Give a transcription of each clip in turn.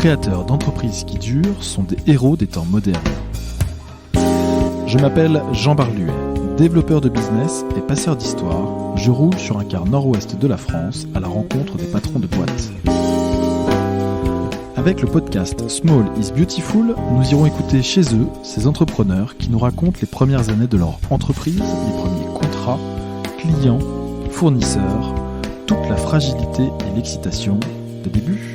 créateurs d'entreprises qui durent sont des héros des temps modernes. Je m'appelle Jean Barluet, développeur de business et passeur d'histoire. Je roule sur un quart nord-ouest de la France à la rencontre des patrons de boîtes. Avec le podcast Small is Beautiful, nous irons écouter chez eux ces entrepreneurs qui nous racontent les premières années de leur entreprise, les premiers contrats, clients, fournisseurs, toute la fragilité et l'excitation des débuts.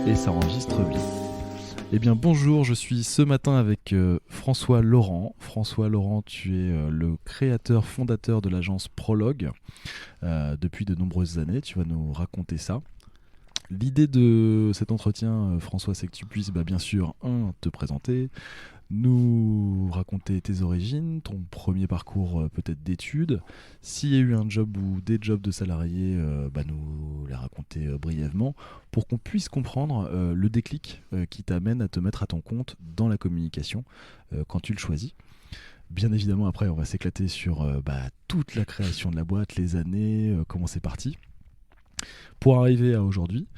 Et ça enregistre bien. Eh bien bonjour, je suis ce matin avec François Laurent. François Laurent, tu es le créateur, fondateur de l'agence Prologue depuis de nombreuses années. Tu vas nous raconter ça. L'idée de cet entretien, François, c'est que tu puisses bien sûr, te présenter, nous raconter tes origines, ton premier parcours peut-être d'études, s'il y a eu un job ou des jobs de salariés, nous les raconter brièvement, pour qu'on puisse comprendre le déclic qui t'amène à te mettre à ton compte dans la communication quand tu le choisis. Bien évidemment, après, on va s'éclater sur toute la création de la boîte, les années, comment c'est parti. Pour arriver à aujourd'hui,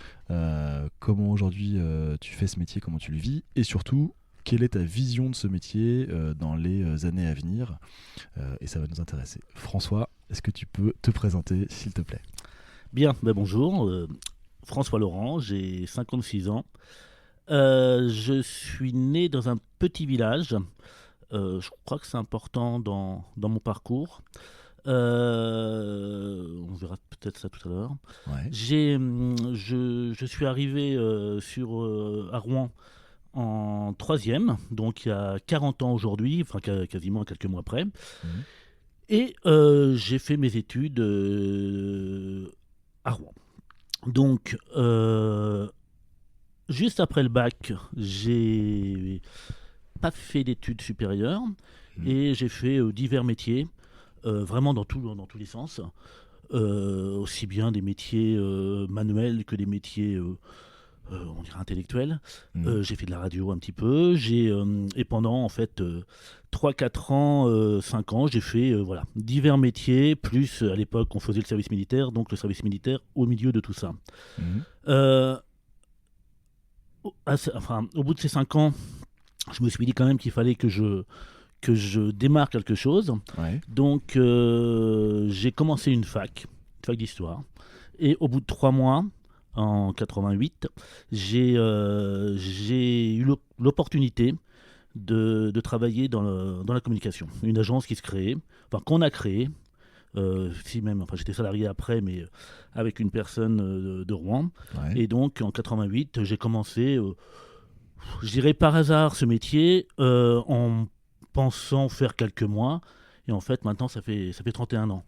comment aujourd'hui tu fais ce métier, comment tu le vis, et surtout, quelle est ta vision de ce métier dans les années à venir, et ça va nous intéresser. François, est-ce que tu peux te présenter, s'il te plaît ? Bien, bonjour, François Laurent, j'ai 56 ans. Je suis né dans un petit village, je crois que c'est important dans mon parcours. On verra peut-être ça tout à l'heure. Ouais. Je suis arrivé à Rouen en 3e, donc il y a 40 ans aujourd'hui, enfin quasiment quelques mois après. Et j'ai fait mes études à Rouen. Donc, juste après le bac, j'ai pas fait d'études supérieures et j'ai fait divers métiers. Vraiment dans tous les sens, aussi bien des métiers manuels que des métiers on dirait intellectuels. J'ai fait de la radio un petit peu, et pendant en fait 3-4 ans, 5 ans, j'ai fait divers métiers, plus à l'époque on faisait le service militaire, donc le service militaire au milieu de tout ça. Au bout de ces 5 ans, je me suis dit quand même qu'il fallait que je démarre quelque chose. Ouais. Donc, j'ai commencé une fac d'histoire. Et au bout de 3 mois, en 88, j'ai eu l'opportunité de travailler dans la communication. Une agence qui se créait, qu'on a créée. J'étais salarié après, mais avec une personne de Rouen. Ouais. Et donc, en 88, j'ai commencé, je dirais par hasard, ce métier, en pensant faire quelques mois, et en fait maintenant ça fait 31 ans.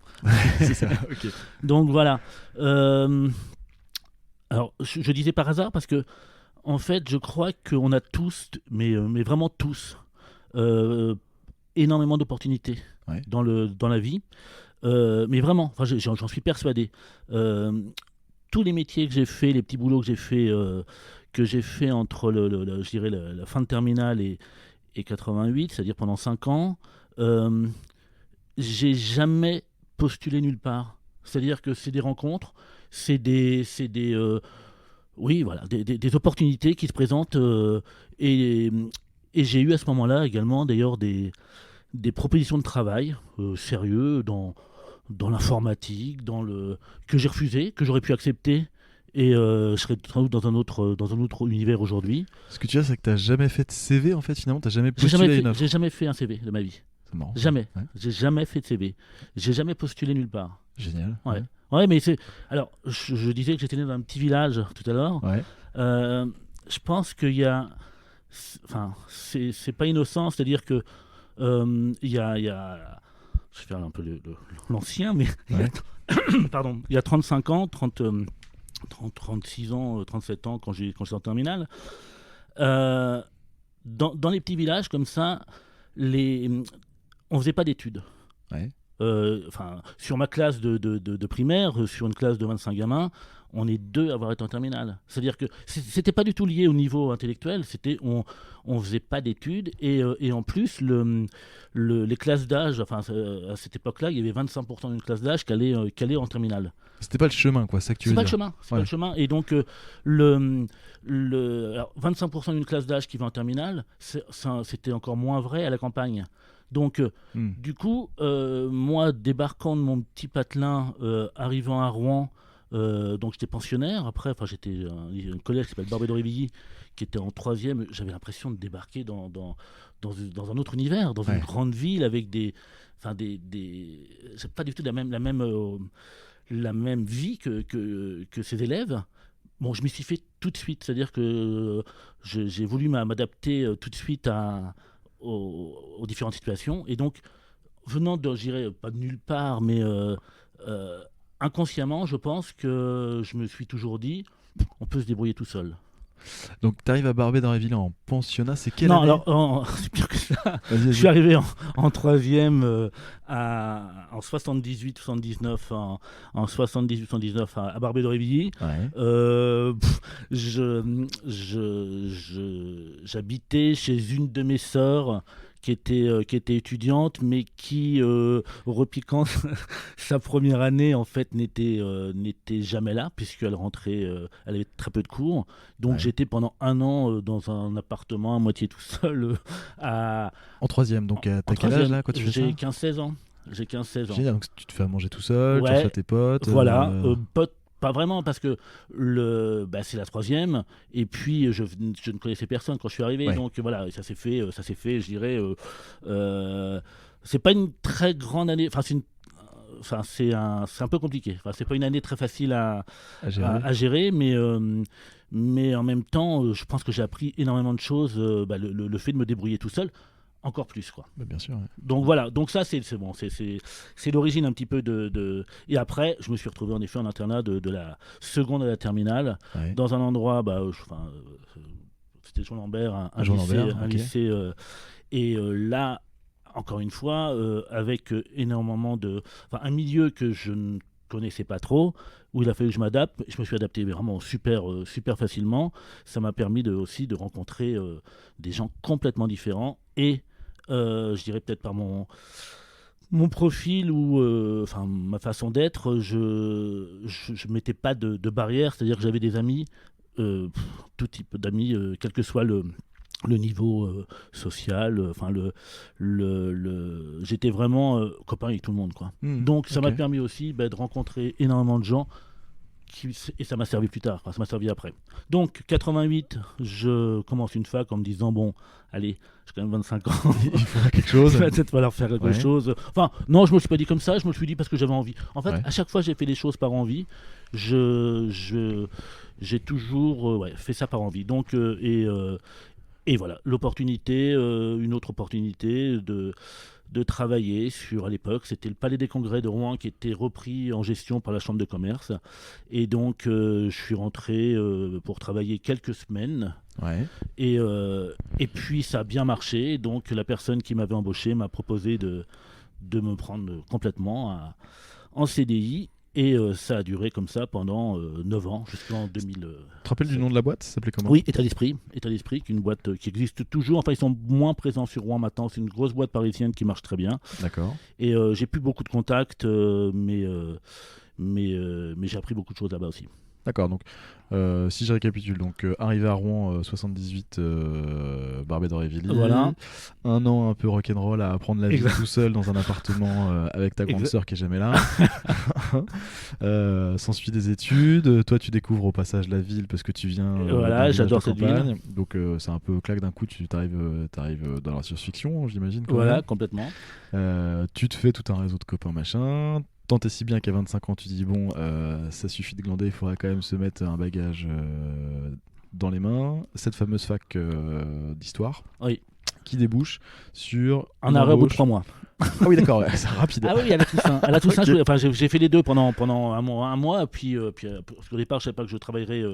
C'est ça, ok. Donc voilà. Alors je disais par hasard parce que en fait je crois qu'on a tous, mais vraiment tous, énormément d'opportunités dans la vie. Mais vraiment, j'en suis persuadé. Tous les métiers que j'ai fait, les petits boulots que j'ai fait entre je dirais la fin de terminale et 88, c'est-à-dire pendant 5 ans, j'ai jamais postulé nulle part. C'est-à-dire que c'est des rencontres, c'est des opportunités qui se présentent, et j'ai eu à ce moment-là également d'ailleurs des propositions de travail sérieux dans l'informatique, que j'ai refusé, que j'aurais pu accepter. Et je serais sans doute dans un autre univers aujourd'hui. Ce que tu as, c'est que tu n'as jamais fait de CV, en fait, finalement, tu n'as jamais postulé une offre. J'ai jamais fait un CV de ma vie. C'est marrant. Jamais. Ouais. J'ai jamais fait de CV. J'ai jamais postulé nulle part. Génial. Ouais, mais c'est... Alors, je disais que j'étais né dans un petit village tout à l'heure. Ouais. Je pense qu'il y a... Enfin, c'est pas innocent, c'est-à-dire que il y a... Je vais faire un peu l'ancien, mais... Ouais. Il y a 35 ans, 36 ans, 37 ans quand j'étais en terminale. Dans les petits villages comme ça, on faisait pas d'études. Ouais. sur ma classe de primaire, sur une classe de 25 gamins, on est 2 à avoir été en terminale. C'est-à-dire que c'était pas du tout lié au niveau intellectuel, on faisait pas d'études et en plus les classes d'âge, à cette époque-là, il y avait 25% d'une classe d'âge qui allait en terminale. C'était pas le chemin, quoi, c'est ça que tu veux dire. C'est pas le chemin. Et donc, alors, 25% d'une classe d'âge qui va en terminale, c'était encore moins vrai à la campagne. Donc, du coup, moi, débarquant de mon petit patelin, arrivant à Rouen, donc j'étais pensionnaire. Après, j'étais un collège qui s'appelle Barbé d'Aurevilly, qui était en 3e. J'avais l'impression de débarquer dans un autre univers, dans une grande ville avec c'est pas du tout la même vie que ses élèves. Bon, je m'y suis fait tout de suite, c'est-à-dire que j'ai voulu m'adapter tout de suite aux différentes situations. Et donc, venant de, je dirais, pas de nulle part, mais inconsciemment, je pense que je me suis toujours dit, on peut se débrouiller tout seul. Donc, tu arrives à Barbé d'Aurevilly en pensionnat, c'est quelle non, année? Alors, c'est pire que ça. Vas-y. Je suis arrivé en 3e en 78-79, en 78-79 à Barbé d'Aurevilly. Ouais. J'habitais chez une de mes sœurs qui était étudiante, mais qui, repiquant sa première année, en fait, n'était jamais là, puisqu'elle rentrait, elle avait très peu de cours. Donc j'étais pendant 1 an dans un appartement à moitié tout seul. En 3e, donc t'as quel âge là quand tu fais ça? J'ai 15-16 ans. J'ai 15-16 ans. Génial, donc tu te fais à manger tout seul, tu Ouais, reçois tes potes. Voilà, potes. Pas vraiment, parce que c'est la 3e, et puis je ne connaissais personne quand je suis arrivé, donc voilà, ça s'est fait, je dirais, c'est pas une très grande année, c'est un peu compliqué, c'est pas une année très facile à gérer, mais en même temps, je pense que j'ai appris énormément de choses, le fait de me débrouiller tout seul, encore plus, quoi. Bien sûr. Ouais. Donc voilà, donc ça c'est bon, c'est l'origine un petit peu de. Et après, je me suis retrouvé en effet en internat de la seconde à la terminale, dans un endroit, c'était Jean Lambert, un lycée, et là, encore une fois, avec énormément un milieu que je ne connaissais pas trop, où il a fallu que je m'adapte. Je me suis adapté vraiment super facilement. Ça m'a permis aussi de rencontrer des gens complètement différents et je dirais peut-être par mon profil ou ma façon d'être, je mettais pas de barrière, c'est-à-dire que j'avais des amis, tout type d'amis, quel que soit le niveau social, j'étais vraiment copain avec tout le monde, quoi. Donc ça m'a permis aussi de rencontrer énormément de gens. Et ça m'a servi plus tard, ça m'a servi après. Donc, 88, je commence une fac en me disant, bon, allez, j'ai quand même 25 ans. Il faut faire quelque chose. Il va peut-être falloir faire quelque chose. Enfin, non, je me le suis pas dit comme ça, je me le suis dit parce que j'avais envie. En fait, à chaque fois, j'ai fait les choses par envie. J'ai toujours fait ça par envie. Donc, et voilà, l'opportunité, une autre opportunité de travailler sur, à l'époque, c'était le Palais des Congrès de Rouen qui était repris en gestion par la Chambre de commerce. Et donc, je suis rentré pour travailler quelques semaines. Et puis, ça a bien marché. Donc, la personne qui m'avait embauché m'a proposé de me prendre complètement en CDI. Et ça a duré comme ça pendant 9 ans, jusqu'en 2000. Tu te rappelles du nom de la boîte? Ça s'appelait comment? Oui, État d'Esprit, qui est une boîte qui existe toujours. Enfin, ils sont moins présents sur Rouen maintenant. C'est une grosse boîte parisienne qui marche très bien. D'accord. Et j'ai plus beaucoup de contacts, mais j'ai appris beaucoup de choses là-bas aussi. D'accord, donc si je récapitule, donc arrivé à Rouen 78, Barbé d'Aurevilly, voilà. 1 an un peu rock'n'roll à apprendre la vie tout seul dans un appartement avec ta grande sœur qui est jamais là. S'ensuit des études, toi tu découvres au passage la ville parce que tu viens voilà, j'adore cette ville. Donc c'est un peu claque d'un coup, tu t'arrives dans la science-fiction, j'imagine. Voilà, complètement. Tu te fais tout un réseau de copains machin. Tant et si bien qu'à 25 ans, tu dis bon, ça suffit de glander, il faudrait quand même se mettre un bagage dans les mains. Cette fameuse fac d'histoire qui débouche sur un arrêt au bout de 3 mois. Ah oui, d'accord, c'est rapide. Ah oui, à la Toussaint, j'ai fait les deux pendant un mois, puis parce qu'au départ, je savais pas que je travaillerais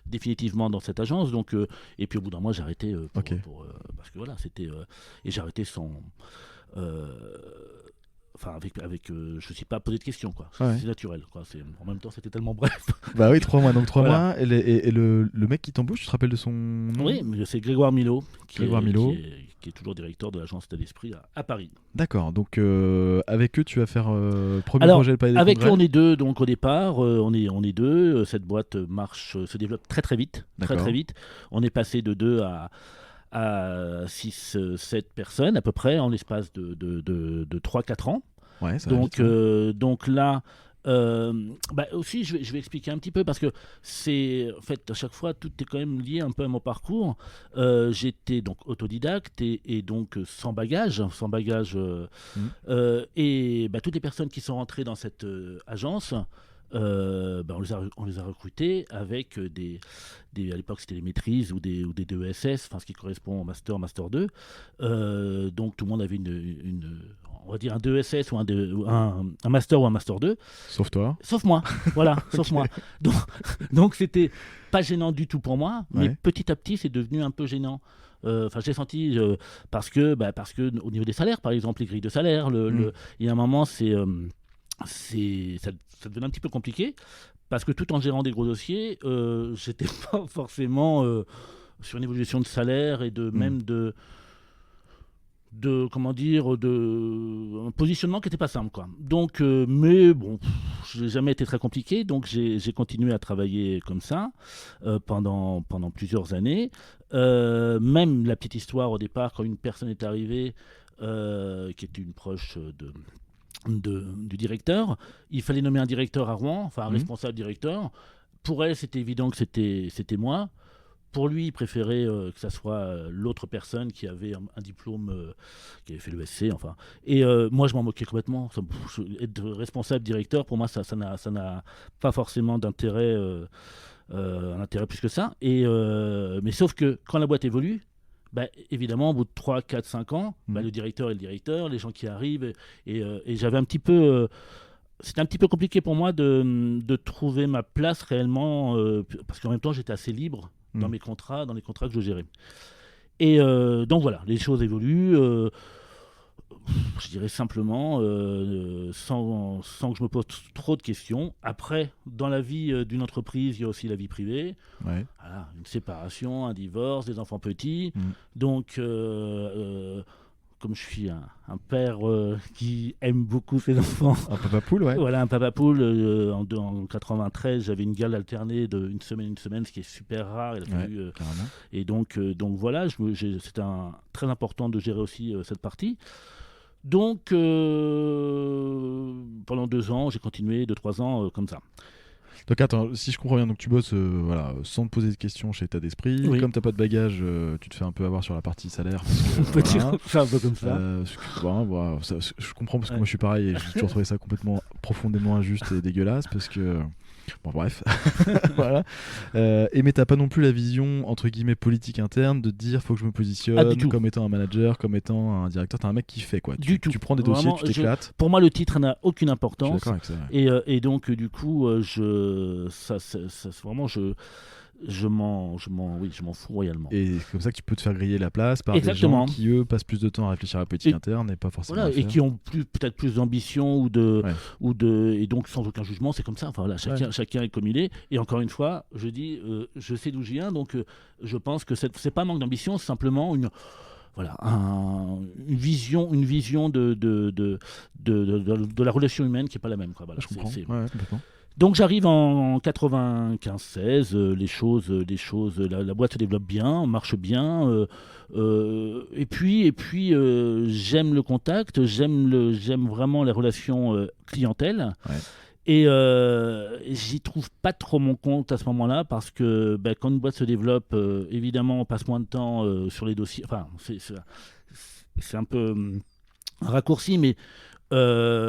définitivement dans cette agence, donc et puis au bout d'un mois, j'ai arrêté parce que voilà, c'était et j'ai arrêté sans je ne suis pas posé de questions, quoi. Ouais. C'est naturel, quoi. En même temps, c'était tellement bref. Bah oui, 3 mois. Donc 3 Voilà. mois. Et le mec qui t'embauche, tu te rappelles de son nom? Oui, mais c'est Grégoire Milot, Grégoire Milot. qui est toujours directeur de l'agence État d'Esprit à Paris. D'accord. Donc avec eux, tu vas faire premier Alors, projet, le Palais des avec eux, Congrès. on est deux, donc au départ, on est deux. Cette boîte se développe très très vite. Très D'accord. très vite. On est passé de 2 à 6, 7 personnes à peu près en l'espace de 3-4 ans. Ouais, ça va vite, ouais. Donc là, aussi, je vais expliquer un petit peu parce que en fait, à chaque fois, tout est quand même lié un peu à mon parcours. J'étais donc autodidacte et donc sans bagage, Mhm. et toutes les personnes qui sont rentrées dans cette agence. On les a recrutés avec à l'époque c'était des maîtrises ou des DESS, enfin ce qui correspond au master 2. Donc tout le monde avait on va dire un DESS ou un master ou un master 2, Sauf toi. sauf moi, voilà, sauf Ok. moi. Donc, donc c'était pas gênant du tout pour moi, mais Ouais. petit à petit c'est devenu un peu gênant. Enfin, j'ai senti parce que au niveau des salaires, par exemple, les grilles de salaire, Mhm. il y a un moment ça devenait un petit peu compliqué parce que tout en gérant des gros dossiers, j'étais pas forcément sur une évolution de salaire et de Mhm. même de comment dire de un positionnement qui n'était pas simple, quoi. Donc mais bon, j'ai jamais été très compliqué, donc j'ai continué à travailler comme ça pendant plusieurs années. Même la petite histoire au départ, quand une personne est arrivée qui était une proche du directeur, il fallait nommer un directeur à Rouen, enfin un Mhm. responsable directeur. Pour elle, c'était évident que c'était moi. Pour lui, il préférait que ça soit l'autre personne qui avait un diplôme, qui avait fait le SC, enfin. Et moi, je m'en moquais complètement. Être responsable directeur, pour moi, ça n'a pas forcément d'intérêt, un intérêt plus que ça. Mais sauf que quand la boîte évolue, évidemment, au bout de 3, 4, 5 ans, Mhm. le directeur est le directeur, les gens qui arrivent, et j'avais un petit peu. C'était un petit peu compliqué pour moi de trouver ma place réellement, parce qu'en même temps, j'étais assez libre dans Mhm. dans les contrats que je gérais. Et donc voilà, les choses évoluent. Je dirais simplement, sans que je me pose trop de questions. Après, dans la vie d'une entreprise, il y a aussi la vie privée. Ouais. Voilà, une séparation, un divorce, des enfants petits. Mhm. Donc, comme je suis un père qui aime beaucoup ses enfants, Un papa poule, ouais. voilà, un papa poule, en 93, j'avais une garde alternée de une semaine, ce qui est super rare. Il a Ouais, fallu, carrément. et donc voilà, c'était très important de gérer aussi cette partie. Donc, pendant 2 ans, j'ai continué, 2, 3 ans, comme ça. Donc attends, si je comprends bien, donc tu bosses voilà, sans te poser de questions chez État d'Esprit. Oui, Comme t'as pas de bagage, tu te fais un peu avoir sur la partie salaire. Parce on que, peut dire voilà. ça un peu comme ça. Je comprends parce que Ouais. moi je suis pareil et j'ai toujours trouvé ça complètement profondément injuste et dégueulasse parce que bon bref voilà. Mais t'as pas non plus la vision entre guillemets politique interne de te dire faut que je me Ah, du positionne tout. comme étant un manager, comme étant un directeur. T'es un mec qui fait quoi. Du tout. Tu prends des dossiers, Vraiment, tu t'éclates. pour moi, le titre n'a aucune Je suis importance. d'accord avec ça, ouais. Et donc, du coup, vraiment, oui, je m'en fous royalement. Et c'est comme ça que tu peux te faire griller la place par des gens Exactement. qui, eux, passent plus de temps à réfléchir à la politique Et, interne et pas forcément à voilà, le et faire. qui ont peut-être plus d'ambition Ouais. et donc sans aucun jugement, c'est comme ça. Enfin, voilà, Ouais. chacun est comme il est. Et encore une fois, je dis, je sais d'où je viens, donc je pense que c'est pas un manque d'ambition, c'est simplement une vision de la relation humaine qui est pas la même, quoi. Voilà, Je comprends. Ouais, complètement. Donc j'arrive en 95-16, la boîte se développe bien, marche bien, j'aime le contact, j'aime vraiment les relations clientèle, Ouais. et j'y trouve pas trop mon compte à ce moment-là parce que quand une boîte se développe, évidemment on passe moins de temps sur les dossiers, enfin c'est un peu un raccourci, mais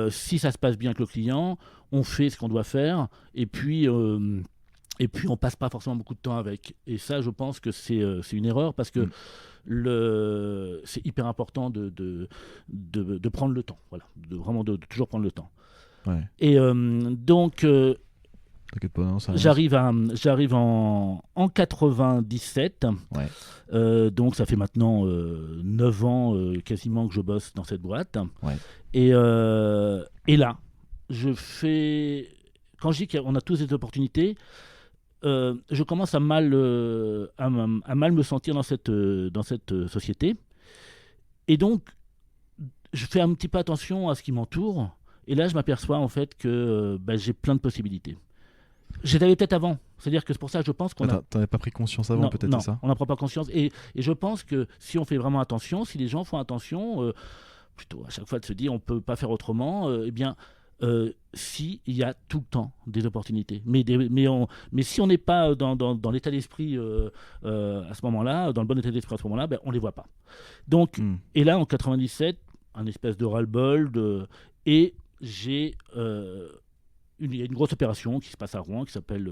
si ça se passe bien avec le client, on fait ce qu'on doit faire, et puis on passe pas forcément beaucoup de temps avec. Et ça, je pense que c'est une erreur parce que c'est hyper important de prendre le temps, voilà, vraiment de toujours prendre le temps. Ouais. Et donc T'inquiète pas, non, ça... J'arrive en 97. Ouais. Donc ça fait maintenant 9 ans quasiment que je bosse dans cette boîte. Ouais. Et là, je fais... Quand je dis qu'on a tous des opportunités, je commence à mal me sentir dans cette société. Et donc, je fais un petit peu attention à ce qui m'entoure. Et là, je m'aperçois en fait que j'ai plein de possibilités. Je l'avais peut-être avant. C'est-à-dire que c'est pour ça que je pense qu'on T'en avais pas pris conscience avant, non, peut-être, non, c'est ça? on n'en prend pas conscience. Et je pense que si on fait vraiment attention, si les gens font attention, plutôt à chaque fois de se dire on ne peut pas faire autrement, si il y a tout le temps des opportunités. Mais si on n'est pas dans l'état d'esprit à ce moment-là, dans le bon état d'esprit à ce moment-là, on ne les voit pas. Donc, et là, en 97, un espèce de ras-le-bol, et j'ai... il y a une grosse opération qui se passe à Rouen qui s'appelle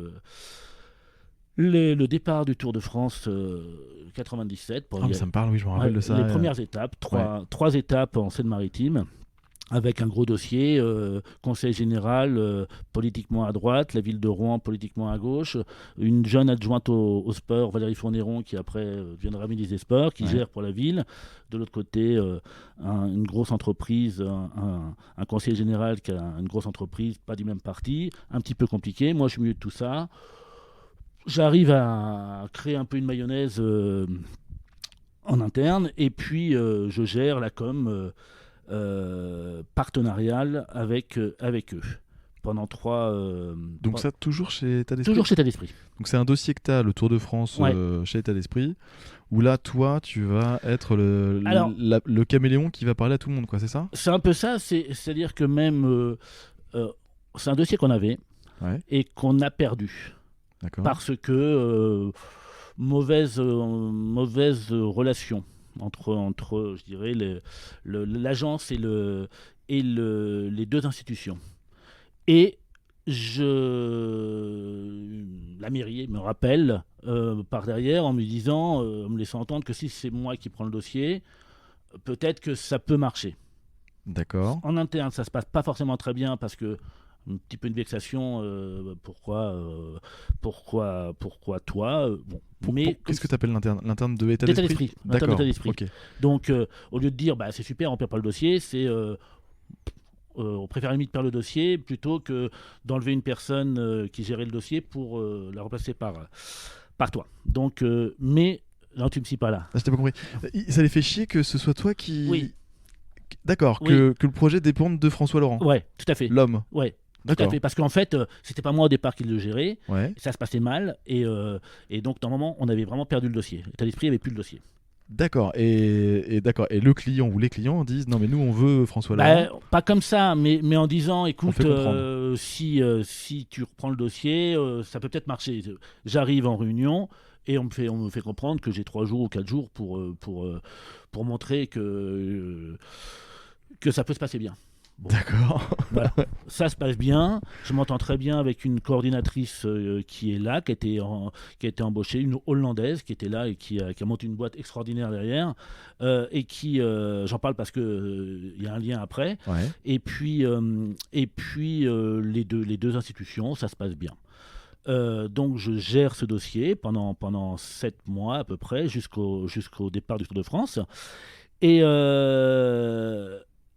le départ du Tour de France 97. Mais ça me parle, oui, je me rappelle de ça. Les premières étapes, trois étapes en Seine-Maritime, avec un gros dossier, conseil général politiquement à droite, la ville de Rouen politiquement à gauche, une jeune adjointe au sport, Valérie Fournéron, qui après deviendra ministre des Sports, qui gère pour la ville. De l'autre côté, une grosse entreprise, un conseiller général qui a une grosse entreprise, pas du même parti, un petit peu compliqué. Moi, je suis au milieu de tout ça. J'arrive à créer un peu une mayonnaise en interne, et puis je gère la com partenariale avec eux pendant 3... Donc ça, toujours chez État d'Esprit? Toujours chez État d'Esprit. Donc c'est un dossier que tu as, le Tour de France chez État d'Esprit, où là, toi, tu vas être le caméléon qui va parler à tout le monde, quoi, c'est ça? C'est un peu ça, c'est-à-dire que même... c'est un dossier qu'on avait et qu'on a perdu. D'accord. Parce que mauvaise relation entre je dirais, l'agence et les deux institutions. Et la mairie me rappelle par derrière en me disant, en me laissant entendre que si c'est moi qui prends le dossier, peut-être que ça peut marcher. D'accord. En interne, ça se passe pas forcément très bien parce que un petit peu une vexation, pourquoi toi mais qu'est-ce que tu appelles l'interne de État d'Esprit? D'accord. Okay. Donc au lieu de dire c'est super, on perd pas le dossier, c'est on préfère limite perdre le dossier plutôt que d'enlever une personne qui gérait le dossier pour la remplacer par toi. Donc mais non, tu me cites pas là. Je t'ai pas compris. Ça les fait chier que ce soit toi qui... Oui. D'accord, que le projet dépende de François Laurent. Ouais, tout à fait. L'homme. Ouais. Tout à fait, parce qu'en fait, c'était pas moi au départ qui le gérais, ça se passait mal, et donc normalement, on avait vraiment perdu le dossier. L'état d'esprit avait plus le dossier. D'accord, et le client ou les clients disent non mais nous on veut François Laurent. Pas comme ça, mais en disant écoute, si tu reprends le dossier, ça peut peut-être marcher. J'arrive en réunion et on me fait comprendre que j'ai 3 jours ou 4 jours pour montrer que ça peut se passer bien. Bon. D'accord. Voilà. Ça se passe bien. Je m'entends très bien avec une coordinatrice qui est là, qui a été embauchée, une Hollandaise qui était là et qui a monté une boîte extraordinaire derrière. Et qui, j'en parle parce qu'il y a un lien après. Ouais. Et puis les deux institutions, ça se passe bien. Donc je gère ce dossier pendant 7 mois à peu près, jusqu'au départ du Tour de France.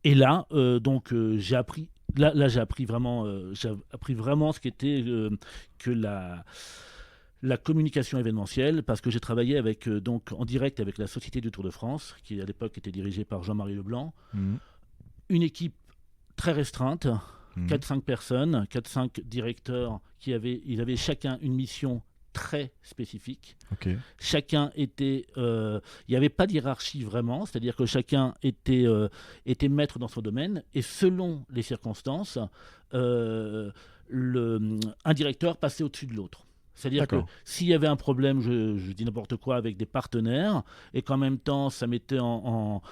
Et là, j'ai appris. Là, j'ai appris vraiment ce qu'était que la communication événementielle, parce que j'ai travaillé en direct avec la Société du Tour de France, qui à l'époque était dirigée par Jean-Marie Leblanc. Une équipe très restreinte, 4-5 personnes, 4-5 directeurs ils avaient chacun une mission très spécifique. Okay. Chacun était... il n'y avait pas de hiérarchie vraiment, c'est-à-dire que chacun était maître dans son domaine, et selon les circonstances, un directeur passait au-dessus de l'autre. C'est-à-dire que s'il y avait un problème, je dis n'importe quoi, avec des partenaires, et qu'en même temps, ça mettait en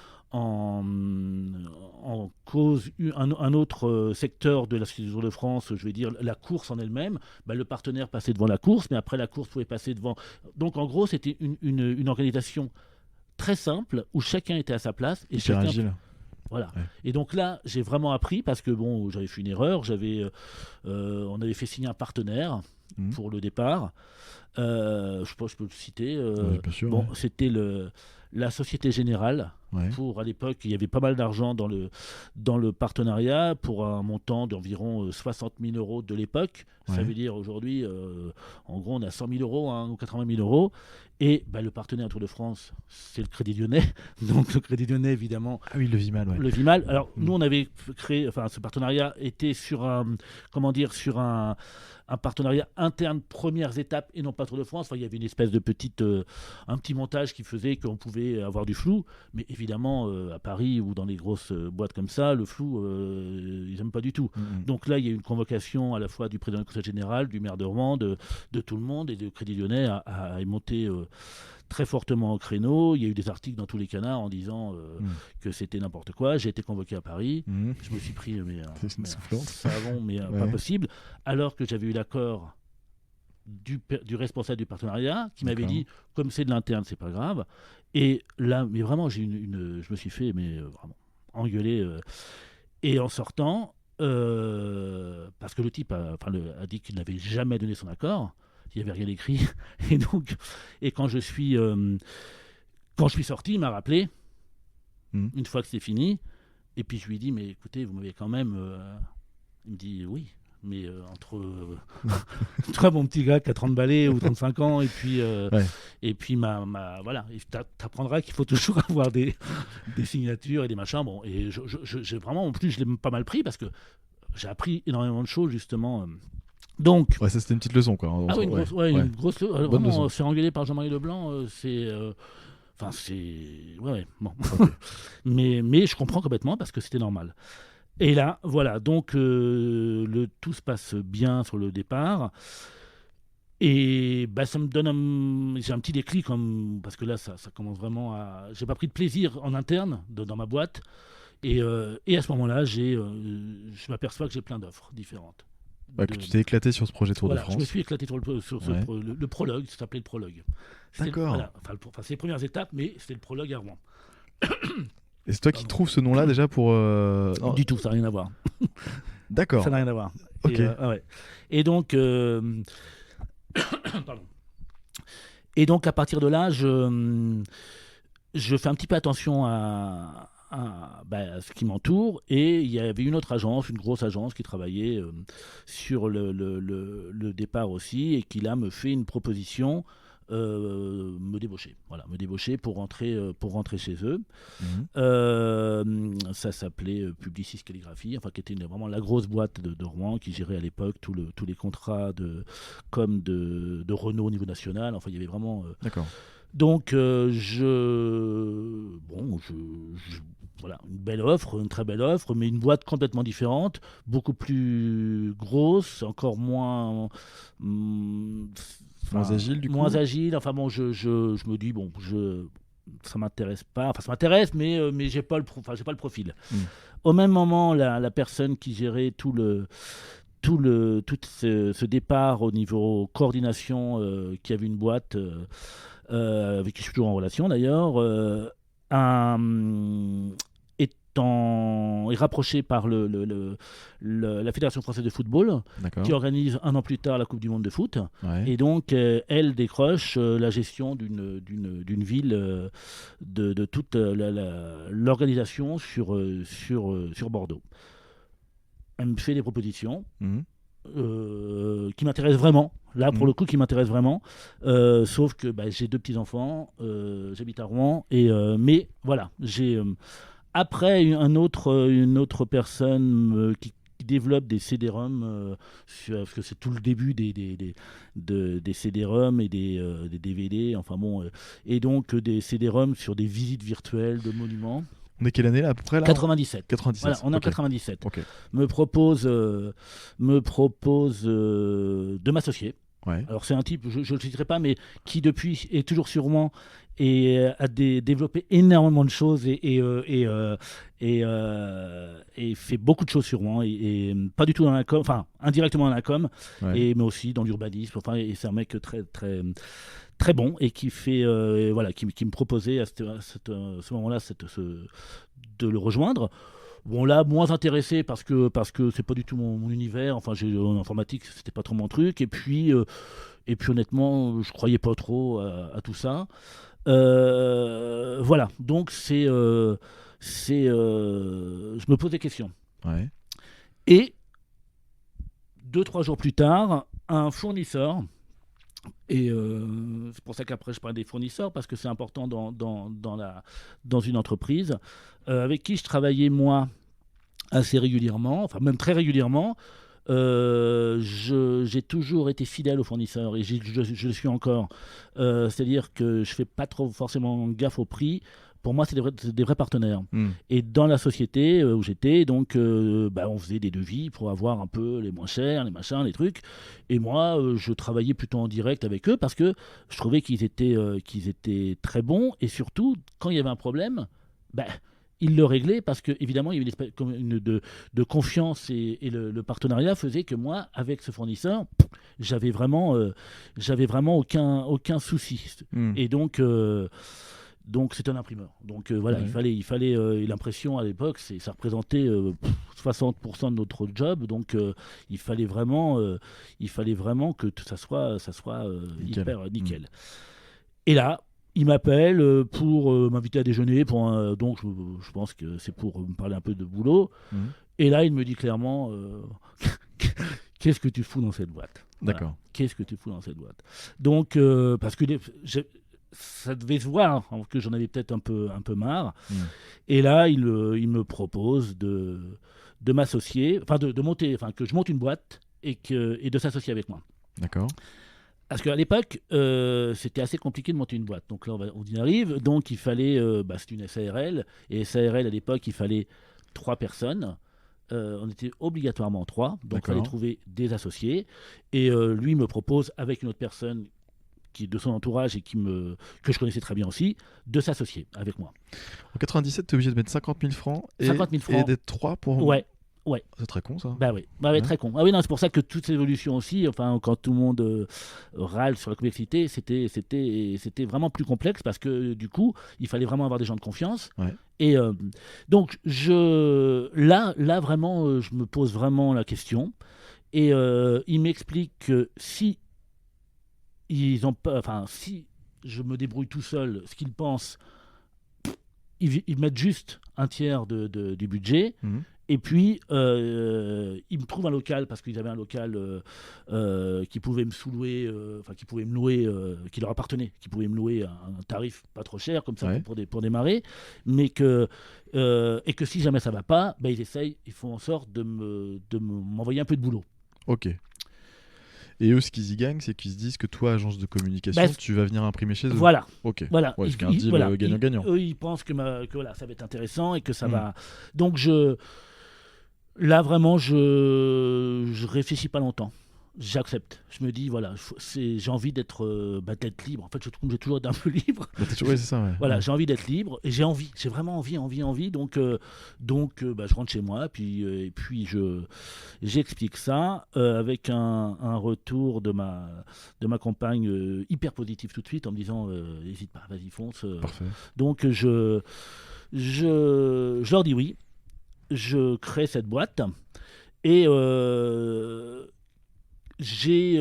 cause un autre secteur de la Société du Tour de France, je vais dire la course en elle-même, le partenaire passait devant la course, mais après la course pouvait passer devant. Donc en gros, c'était une organisation très simple où chacun était à sa place. Et agile. Voilà. Ouais. Et donc là, j'ai vraiment appris parce que bon, j'avais fait une erreur. On avait fait signer un partenaire pour le départ. Je sais pas, je peux le citer. Oui, bien sûr. Bon, Ouais. c'était la Société Générale. Ouais. À l'époque, il y avait pas mal d'argent dans le partenariat pour un montant d'environ 60 000 euros de l'époque. Ça Ouais. veut dire aujourd'hui, en gros, on a 100 000 euros ou 80 000 euros. Et le partenaire Tour de France, c'est le Crédit Lyonnais. Donc le Crédit Lyonnais, évidemment, Ah oui, le Vimal, ouais. le Vimal. Alors, nous, on avait créé, enfin, ce partenariat était sur un partenariat interne, premières étapes, et non pas Tour de France. Enfin, il y avait une espèce de un petit montage qui faisait qu'on pouvait avoir du flou. Mais évidemment, à Paris ou dans les grosses boîtes comme ça, le flou, ils n'aiment pas du tout. Donc là, il y a eu une convocation à la fois du président du conseil général, du maire de Rouen, de tout le monde, et le Crédit Lyonnais a monté très fortement au créneau. Il y a eu des articles dans tous les canards en disant que c'était n'importe quoi. J'ai été convoqué à Paris. Je me suis pris C'est une soufflante. savon, mais pas possible. Alors que j'avais eu l'accord du responsable du partenariat qui m'avait D'accord. dit, comme c'est de l'interne, c'est pas grave. Et là, mais vraiment, je me suis fait vraiment engueuler. Et en sortant, parce que le type a dit qu'il n'avait jamais donné son accord. Il n'y avait rien écrit. Et quand je suis sorti, il m'a rappelé, une fois que c'est fini. Et puis je lui ai dit, mais écoutez, vous m'avez quand même... Il me dit, oui, mais entre toi, mon petit gars qui a 30 balais ou 35 ans, et puis, voilà, t'apprendras qu'il faut toujours avoir des signatures et des machins. Bon, et j'ai vraiment, en plus, je l'ai pas mal pris parce que j'ai appris énormément de choses, justement. Donc, Ouais, ça c'était une petite leçon, quoi. une grosse Bonne vraiment, leçon. se faire engueuler par Jean-Marie Leblanc, c'est... Enfin, c'est... Ouais, bon. Okay. mais je comprends complètement parce que c'était normal. Et là, voilà, donc tout se passe bien sur le départ. Et ça me donne j'ai un petit déclic, parce que là, ça commence vraiment à... J'ai pas pris de plaisir en interne dans ma boîte. Et à ce moment-là, je m'aperçois que j'ai plein d'offres différentes. Que tu t'es éclaté sur ce projet Tour de Je me France. suis éclaté sur le prologue, ça s'appelait le prologue. D'accord. C'est les premières étapes, mais c'était le prologue à Rouen. Et c'est toi qui trouves ce nom-là déjà pour... Non. Du tout, ça n'a rien à voir. D'accord. Ça n'a rien à voir. Ok. Et donc, pardon. Et donc, à partir de là, je fais un petit peu attention à ce qui m'entoure. Et il y avait une autre agence, une grosse agence qui travaillait sur le départ aussi, et qui là me fait une proposition, me débaucher pour rentrer chez eux. Ça s'appelait Publicis Calligraphie, qui était vraiment la grosse boîte de Rouen, qui gérait à l'époque tous les contrats de Renault au niveau national. Il y avait vraiment... D'accord. Donc, voilà, une belle offre, une très belle offre, mais une boîte complètement différente, beaucoup plus grosse, encore moins... moins agile, du coup. Moins agile. Je me dis, ça m'intéresse pas. Ça m'intéresse, mais j'ai pas le profil. Au même moment, la personne qui gérait tout ce départ au niveau coordination, qui avait une boîte... avec qui je suis toujours en relation d'ailleurs, est rapproché par la Fédération française de football, qui organise un an plus tard la Coupe du Monde de foot. Ouais. Et donc, elle décroche la gestion d'une ville, de toute l'organisation sur Bordeaux. Elle me fait des propositions. Qui m'intéresse vraiment, là pour le coup qui m'intéresse vraiment, sauf que j'ai 2 petits-enfants, j'habite à Rouen, mais voilà, j'ai après une autre personne qui développe des CD-ROM, parce que c'est tout le début des CD-ROM et des DVD, et donc des CD-ROM sur des visites virtuelles de monuments. On est quelle année là à peu près là 97. 97. Voilà, on est en 97. Okay. Me propose de m'associer. Ouais. Alors c'est un type, je ne le citerai pas, mais qui depuis est toujours sur moi et a développé énormément de choses et fait beaucoup de choses sur moi et pas du tout dans la com, enfin indirectement dans la com, Ouais. mais aussi dans l'urbanisme. Enfin, et c'est un mec très très très bon et qui fait voilà, qui me proposait ce moment-là de le rejoindre. Bon là, moins intéressé parce que c'est pas du tout mon univers. Enfin, en informatique, c'était pas trop mon truc. Et puis honnêtement, je croyais pas trop à tout ça. Voilà. Donc je me pose des questions. Ouais. Et 2-3 jours plus tard, un fournisseur. Et c'est pour ça qu'après je parle des fournisseurs parce que c'est important dans une entreprise avec qui je travaillais moi assez régulièrement, enfin même très régulièrement. J'ai toujours été fidèle aux fournisseurs et je le suis encore. C'est-à-dire que je fais pas trop forcément gaffe au prix. Pour moi, c'est des vrais partenaires. Hmm. Et dans la société où j'étais, donc, on faisait des devis pour avoir un peu les moins chers, les machins, les trucs. Et moi, je travaillais plutôt en direct avec eux parce que je trouvais qu'ils étaient très bons. Et surtout, quand il y avait un problème, bah, ils le réglaient parce que évidemment, il y avait une espèce de confiance et le partenariat faisait que moi, avec ce fournisseur, j'avais vraiment aucun souci. Hmm. Et donc c'est un imprimeur. Donc voilà, Ouais. il fallait l'impression à l'époque, ça représentait 60% de notre job. Donc il fallait vraiment que ça soit Nickel. hyper nickel. Et là, il m'appelle pour m'inviter à déjeuner. Donc je pense que c'est pour me parler un peu de boulot. Hmm. Et là, il me dit clairement, qu'est-ce que tu fous dans cette boîte ? Voilà. D'accord. Qu'est-ce que tu fous dans cette boîte ? Donc parce que ça devait se voir que j'en avais peut-être un peu marre. Et là, il me propose de m'associer, enfin de monter, enfin que je monte une boîte et de s'associer avec moi. D'accord. Parce qu'à l'époque, c'était assez compliqué de monter une boîte. Donc là, on y arrive. Donc il fallait, c'est une SARL. Et SARL, à l'époque, il fallait 3 personnes. On était obligatoirement 3. Donc il fallait trouver des associés. Et lui me propose, avec une autre personne de son entourage et que je connaissais très bien aussi, de s'associer avec moi. En 97, tu es obligé de mettre 50 000 francs et, 50 000 francs. Et d'être 3 pour... Ouais. C'est très con, ça. Bah oui, très con. Ah oui, non, c'est pour ça que toute cette évolution aussi, enfin, quand tout le monde râle sur la complexité, c'était vraiment plus complexe parce que du coup, il fallait vraiment avoir des gens de confiance. Ouais. Et donc, là vraiment, je me pose vraiment la question. Et il m'explique que si je me débrouille tout seul, ce qu'ils pensent, ils mettent juste un tiers du budget. Et puis, ils me trouvent un local parce qu'ils avaient un local qui pouvait me sous-louer, qui pouvait me louer, qui leur appartenait, qui pouvait me louer à un tarif pas trop cher, comme ça, pour démarrer. Mais et que si jamais ça va pas, ils font en sorte de m'envoyer un peu de boulot. Ok. Et eux, ce qu'ils y gagnent, c'est qu'ils se disent que toi, agence de communication, tu vas venir imprimer chez eux. Voilà. Ok. Voilà. Ouais, c'est un deal gagnant-gagnant. Eux, ils pensent que voilà, ça va être intéressant et que ça va. Donc là, vraiment, je réfléchis pas longtemps. J'accepte. Je me dis, voilà, j'ai envie d'être libre. En fait, je trouve que j'ai toujours été un peu libre. Oui, c'est ça, ouais. Voilà, j'ai envie d'être libre et j'ai vraiment envie. Donc, je rentre chez moi, et puis j'explique ça avec un retour de ma compagne hyper positif tout de suite en me disant, n'hésite pas, vas-y, fonce. Parfait. Donc, je leur dis oui. Je crée cette boîte et je fais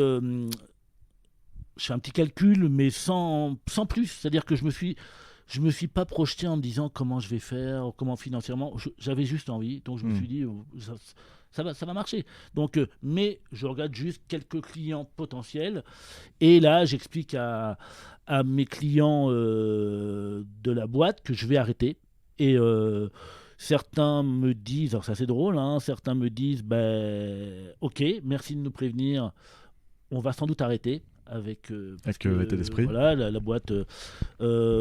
un petit calcul, mais sans plus. C'est-à-dire que je me suis pas projeté en me disant comment je vais faire, comment financièrement. J'avais juste envie, donc je me suis dit ça va marcher. Donc, mais je regarde juste quelques clients potentiels et là j'explique à mes clients de la boîte que je vais arrêter et certains me disent, alors c'est assez drôle, certains me disent, ok, merci de nous prévenir, on va sans doute arrêter avec état d'esprit. Voilà, la boîte,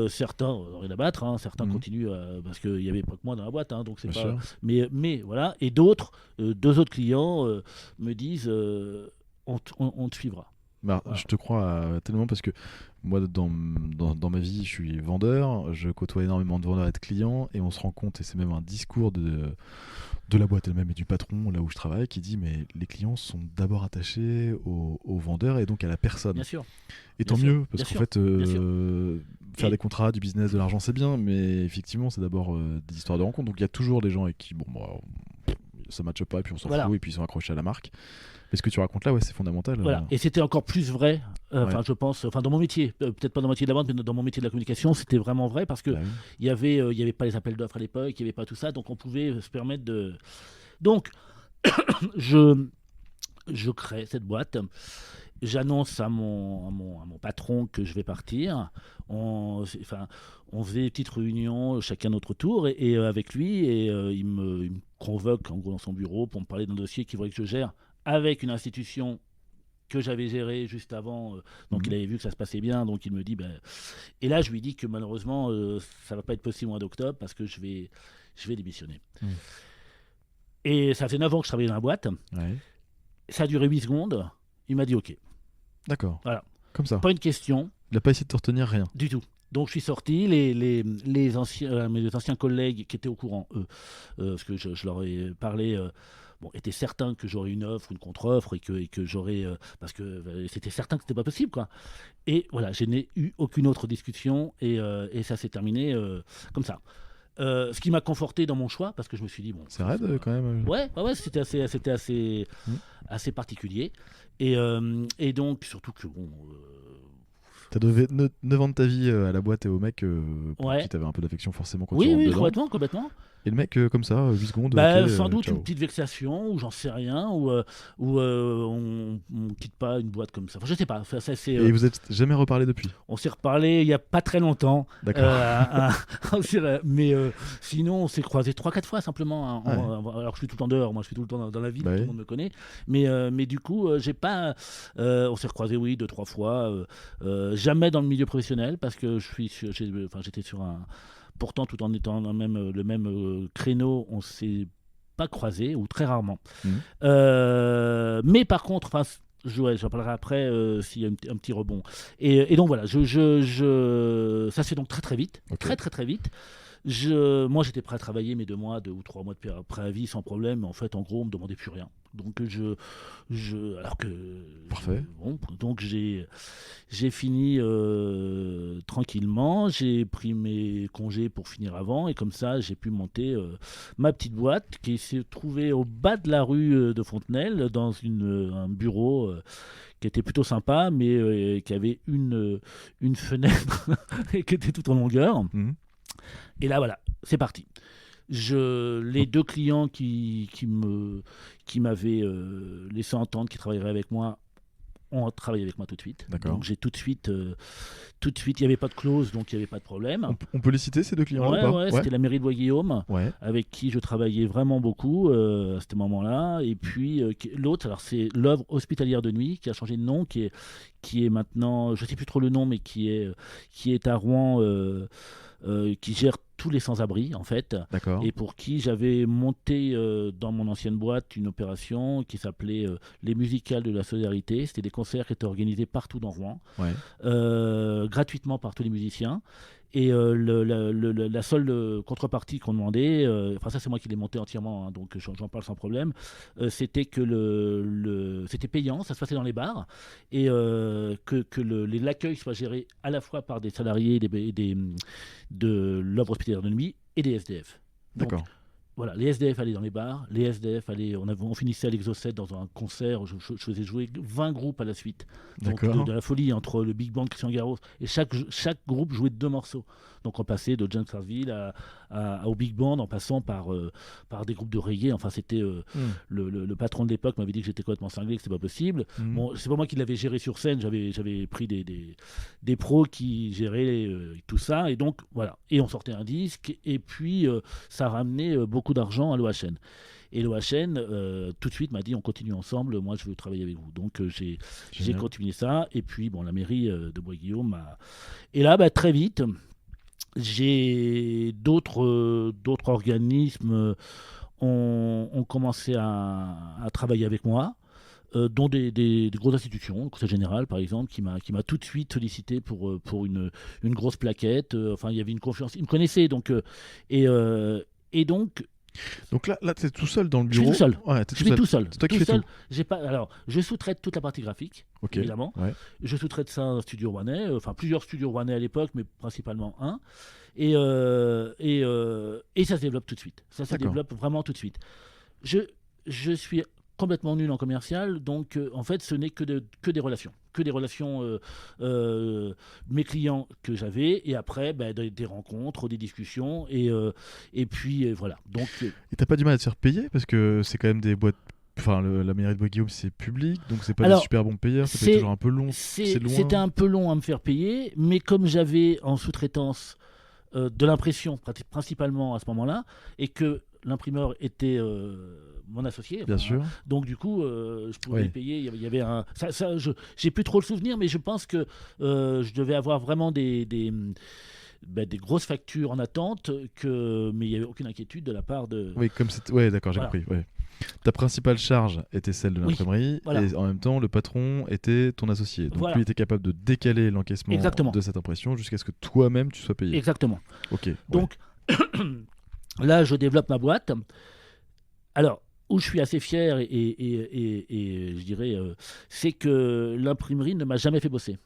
certains, on rien à battre, certains continuent parce qu'il y avait pas que moi dans la boîte, donc c'est Bien pas. sûr. Mais voilà, et d'autres, 2 autres clients me disent, on te suivra. Bah, Voilà. je te crois tellement parce que moi, dans ma vie, je suis vendeur, je côtoie énormément de vendeurs et de clients, et on se rend compte, et c'est même un discours de la boîte elle-même et du patron, là où je travaille, qui dit mais les clients sont d'abord attachés aux vendeurs et donc à la personne. Bien sûr, Et bien tant sûr, mieux, parce bien qu'en sûr, fait, bien sûr. faire Et des contrats, du business, de l'argent, c'est bien, mais effectivement, c'est d'abord des histoires de rencontres. Donc il y a toujours des gens avec qui, bon, bah, ça matche pas, et puis on s'en voilà. fout, et puis ils sont accrochés à la marque. Mais ce que tu racontes là, ouais, c'est fondamental. Voilà, et c'était encore plus vrai, Ouais, enfin je pense, enfin dans mon métier, peut-être pas dans mon métier de la vente, mais dans mon métier de la communication, c'était vraiment vrai parce que bah oui. il y avait pas les appels d'offres à l'époque, il y avait pas tout ça, donc on pouvait se permettre de. Donc je je crée cette boîte, j'annonce à mon patron que je vais partir, enfin on faisait des petites réunions, chacun notre tour, avec lui, et il me convoque en gros dans son bureau pour me parler d'un dossier qu'il voulait que je gère avec une institution que j'avais géré juste avant. Donc il Mhm. avait vu que ça se passait bien, donc il me dit. Ben... Et là, je lui dis que malheureusement, ça va pas être possible au mois d'octobre parce que je vais démissionner. Mhm. Et ça fait 9 ans que je travaillais dans la boîte. Ouais. Ça a duré 8 secondes. Il m'a dit OK. D'accord. Voilà. Comme ça. Pas une question Il a pas essayé de te retenir rien. du tout. Donc je suis sorti, mes anciens collègues qui étaient au courant, eux, parce que je leur ai parlé, bon, étaient certains que j'aurais une offre, une contre-offre, et que j'aurais, parce que c'était certain que c'était pas possible, quoi. Et voilà, je n'ai eu aucune autre discussion, et ça s'est terminé comme ça. Ce qui m'a conforté dans mon choix, parce que je me suis dit, bon, C'est raide quand même. ouais, ouais, ouais, c'était Mhm. assez particulier. Et donc, surtout que, bon, T'as donné 9 ans de ta vie à la boîte et au mec pour qui ouais, t'avais un peu d'affection forcément quand tu oui, rentres oui, dedans. complètement, complètement. Et le mec, comme ça, 8 secondes, ok, Bah, sans doute une ciao. petite vexation, ou j'en sais rien, ou on quitte pas une boîte comme ça. Enfin, je sais pas. Ça, c'est, Et vous êtes jamais reparlé depuis? on s'est reparlé il y a pas très longtemps. D'accord. Mais sinon, on s'est croisé 3 4 fois simplement, hein, Ah ouais. alors que je suis tout le temps dehors. Moi, je suis tout le temps dans la ville, Bah tout le oui. monde me connaît. Mais du coup, j'ai pas. On s'est croisé, oui, 2 3 fois. Jamais dans le milieu professionnel parce que enfin, j'étais sur un. Pourtant, tout en étant dans le même créneau, on s'est pas croisé, ou très rarement. Mhm. Mais par contre, enfin, ouais, j'en parlerai après s'il y a un petit rebond. Et donc voilà, ça c'est donc très très vite, Ok. très très très vite. Moi j'étais prêt à travailler mes 2 mois, 2 ou 3 mois de préavis sans problème, mais en fait en gros on me demandait plus rien. Donc alors que Parfait. bon, donc j'ai fini tranquillement, j'ai pris mes congés pour finir avant, et comme ça j'ai pu monter ma petite boîte qui s'est trouvée au bas de la rue de Fontenelle, dans un bureau qui était plutôt sympa, mais qui avait une fenêtre et qui était tout en longueur. Mhm. Et là voilà, c'est parti. Les Donc, 2 clients qui m'avaient laissé entendre qu'ils travailleraient avec moi ont travaillé avec moi tout de suite. d'accord. Donc j'ai tout de suite, il n'y avait pas de clause, donc il n'y avait pas de problème. On peut les citer ces deux clients-là ou Ouais, pas? ouais, Ouais. c'était la mairie de Bois-Guillaume, Ouais. avec qui je travaillais vraiment beaucoup à ce moment-là. Et puis l'autre, alors c'est l'œuvre hospitalière de nuit, qui a changé de nom, qui est maintenant, je ne sais plus trop le nom, mais qui est à Rouen, qui gère tous les sans-abri en fait, D'accord. et pour qui j'avais monté dans mon ancienne boîte une opération qui s'appelait les musicales de la solidarité. C'était des concerts qui étaient organisés partout dans Rouen, Ouais. gratuitement par tous les musiciens. Et la seule contrepartie qu'on demandait, enfin ça c'est moi qui l'ai monté entièrement, hein, donc j'en parle sans problème, c'était que c'était payant, ça se passait dans les bars, et l'accueil soit géré à la fois par des salariés de l'œuvre hospitalière de nuit et des SDF. Donc D'accord. voilà, les SDF allaient dans les bars, les SDF allaient, on finissait à l'Exocet dans un concert, je faisais jouer 20 groupes à la suite. Donc D'accord. de la folie entre le Big Band, Christian Garros, et chaque groupe jouait 2 morceaux. Donc on passait de James Clarkville au Big Band, en passant par des groupes de reggae. Enfin c'était Mhm. le patron de l'époque m'avait dit que j'étais complètement cinglé, que c'était pas possible. Mhm. Bon, c'est pas moi qui l'avais géré sur scène, j'avais pris des pros qui géraient tout ça, et donc voilà. Et on sortait un disque, et puis ça ramenait beaucoup d'argent à l'OHN. Et l'OHN, tout de suite, m'a dit on continue ensemble, moi je veux travailler avec vous. Donc j'ai Génial. continué ça. Et puis bon, la mairie de Bois-Guillaume a. Et là, bah, très vite, j'ai d'autres organismes ont commencé à travailler avec moi. dont des grosses institutions, le Conseil général par exemple, qui m'a tout de suite sollicité pour une grosse plaquette. Enfin, il y avait une confiance. Il me connaissait, et, euh, et donc Donc là tu es tout seul dans le je suis bureau. tout seul. Ouais, t'es Je suis tout seul. C'est toi qui Tout fais seul. tout. J'ai pas. Alors, je sous-traite toute la partie graphique, Ok. évidemment. Ouais. Je sous-traite ça à un studio rouennais, enfin plusieurs studios rouennais à l'époque, mais principalement un. Et ça se développe tout de suite. Ça se D'accord. développe vraiment tout de suite. Je suis complètement nul en commercial, donc en fait, ce n'est que des relations. Que des relations, mes clients que j'avais, et après, des rencontres, des discussions, et puis voilà. Donc, Et t'as pas du mal à te faire payer parce que c'est quand même des boîtes. Enfin, la mairie de Bois-Guillaume, c'est public, donc c'est pas Alors, des super bons payeurs, ça peut être toujours un peu long, c'est loin. c'était un peu long à me faire payer, mais comme j'avais en sous-traitance de l'impression principalement à ce moment-là, et que l'imprimeur était mon associé, Bien sûr. donc du coup je pouvais Oui. payer. Il y avait un j'ai plus trop le souvenir, mais je pense que je devais avoir vraiment des grosses factures en attente, mais il n'y avait aucune inquiétude de la part de. Oui, comme c'est. Ouais, d'accord, j'ai Voilà. compris. Ouais. Ta principale charge était celle de Oui, l'imprimerie, voilà. et en même temps, le patron était ton associé. Donc Voilà. lui était capable de décaler l'encaissement Exactement. de cette impression jusqu'à ce que toi-même tu sois payé. Exactement. Ok. Ouais. Donc là, je développe ma boîte. Alors, où je suis assez fier, et je dirais, c'est que l'imprimerie ne m'a jamais fait bosser.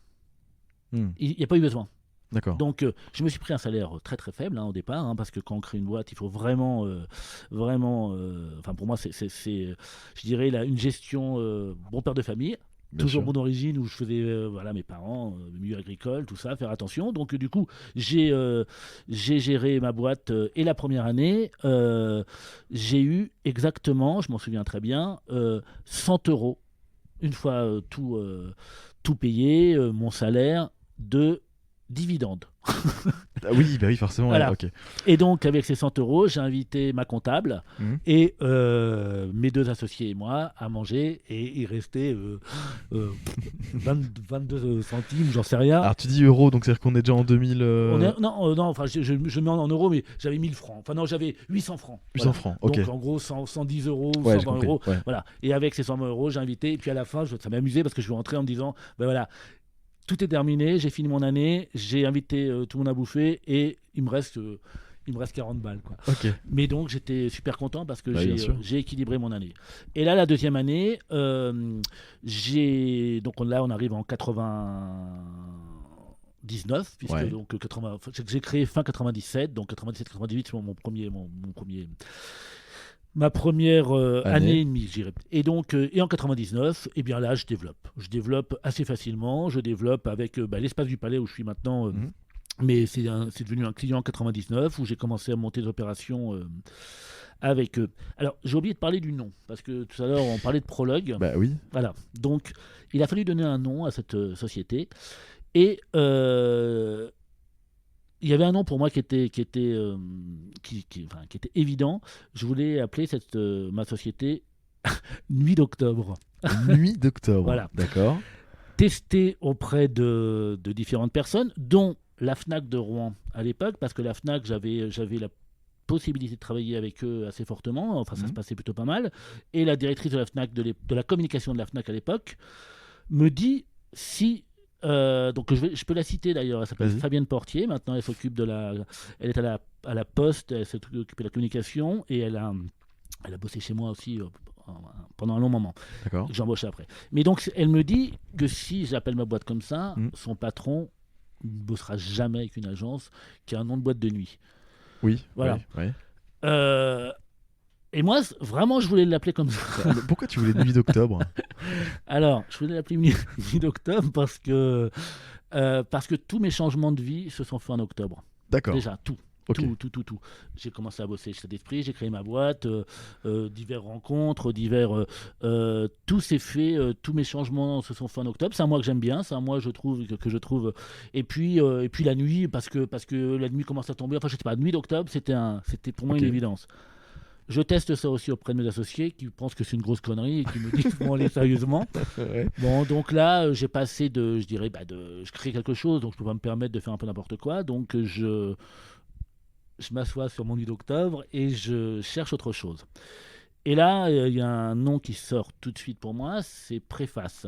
Hmm. Il n'y a pas eu besoin. D'accord. Donc, je me suis pris un salaire très très faible au départ, parce que quand on crée une boîte, il faut vraiment, enfin pour moi, c'est, je dirais, une gestion bon père de famille. Bien Toujours sûr. mon origine, où je faisais mes parents, milieu agricole, tout ça, faire attention. Donc du coup, j'ai géré ma boîte, et la première année, j'ai eu exactement, je m'en souviens très bien, 100 euros, une fois tout payé, mon salaire de dividendes. Ah oui, bah oui, forcément. Voilà. Ouais, ok. Et donc, avec ces 100 euros, j'ai invité ma comptable Mhm. et mes deux associés et moi à manger, et il restait 22 centimes, j'en sais rien. Alors tu dis euros, donc c'est-à-dire qu'on est déjà en 2000. Non, enfin, je mets en euros, mais j'avais 1000 francs. Enfin, non, j'avais 800 francs. 800 Voilà. francs, ok. Donc, en gros, 110 euros ou Ouais, j'ai 120 compris. euros. Ouais. Voilà. Et avec ces 120 euros, j'ai invité. Et puis à la fin, ça m'amusait parce que je suis rentré en me disant, voilà, tout est terminé, j'ai fini mon année, j'ai invité tout le monde à bouffer, et il me reste 40 balles, quoi. Ok. Mais donc j'étais super content parce que Bah, bien sûr. j'ai équilibré mon année. Et là, la deuxième année, là on arrive en 99, puisque Ouais. donc j'ai créé fin 97, donc 97-98 c'est ma première année et demie, je dirais. Et donc, et en 99, eh bien là, je développe assez facilement. Je développe avec l'espace du Palais où je suis maintenant. Mhm. Mais c'est devenu un client en 99, où j'ai commencé à monter des opérations avec eux. Alors, j'ai oublié de parler du nom, parce que tout à l'heure, on parlait de Prologue. Bah oui. Voilà. Donc, il a fallu donner un nom à cette société. Et il y avait un nom pour moi qui était évident. Je voulais appeler ma société Nuit d'Octobre. Nuit d'octobre. Voilà. D'accord. Testé auprès de différentes personnes, dont la FNAC de Rouen à l'époque, parce que la FNAC, j'avais la possibilité de travailler avec eux assez fortement, enfin ça se passait plutôt pas mal, et la directrice de la FNAC, de la communication de la FNAC à l'époque, me dit si... donc je peux la citer d'ailleurs, elle s'appelle Vas-y. Fabienne Portier, maintenant elle s'occupe elle est à la Poste, elle s'est occupée de la communication, et elle a bossé chez moi aussi pendant un long moment. D'accord. J'embauchais après. Mais donc, elle me dit que si j'appelle ma boîte comme ça, Mm. son patron ne bossera jamais avec une agence qui a un nom de boîte de nuit. Oui. Voilà. Ouais. Et moi, vraiment, je voulais l'appeler comme ça. Pourquoi tu voulais Nuit d'octobre? Alors, je voulais l'appeler Nuit d'Octobre parce que tous mes changements de vie se sont faits en octobre. D'accord. Déjà, tout. Ok. Tout. J'ai commencé à bosser chez Cet Esprit, j'ai créé ma boîte, diverses rencontres, tout s'est fait, tous mes changements se sont faits en octobre. C'est un mois que j'aime bien, c'est un mois je trouve que je trouve. Et puis la nuit, parce que la nuit commence à tomber. Enfin, je sais pas, Nuit d'Octobre, c'était pour moi Ok. une évidence. Je teste ça aussi auprès de mes associés qui pensent que c'est une grosse connerie et qui me disent bon, allez, sérieusement. Ouais. Bon, donc là, j'ai passé je crée quelque chose, donc je peux pas me permettre de faire un peu n'importe quoi. Donc je m'assois sur mon Nuit d'Octobre et je cherche autre chose. Et là, il y a un nom qui sort tout de suite pour moi, c'est préface.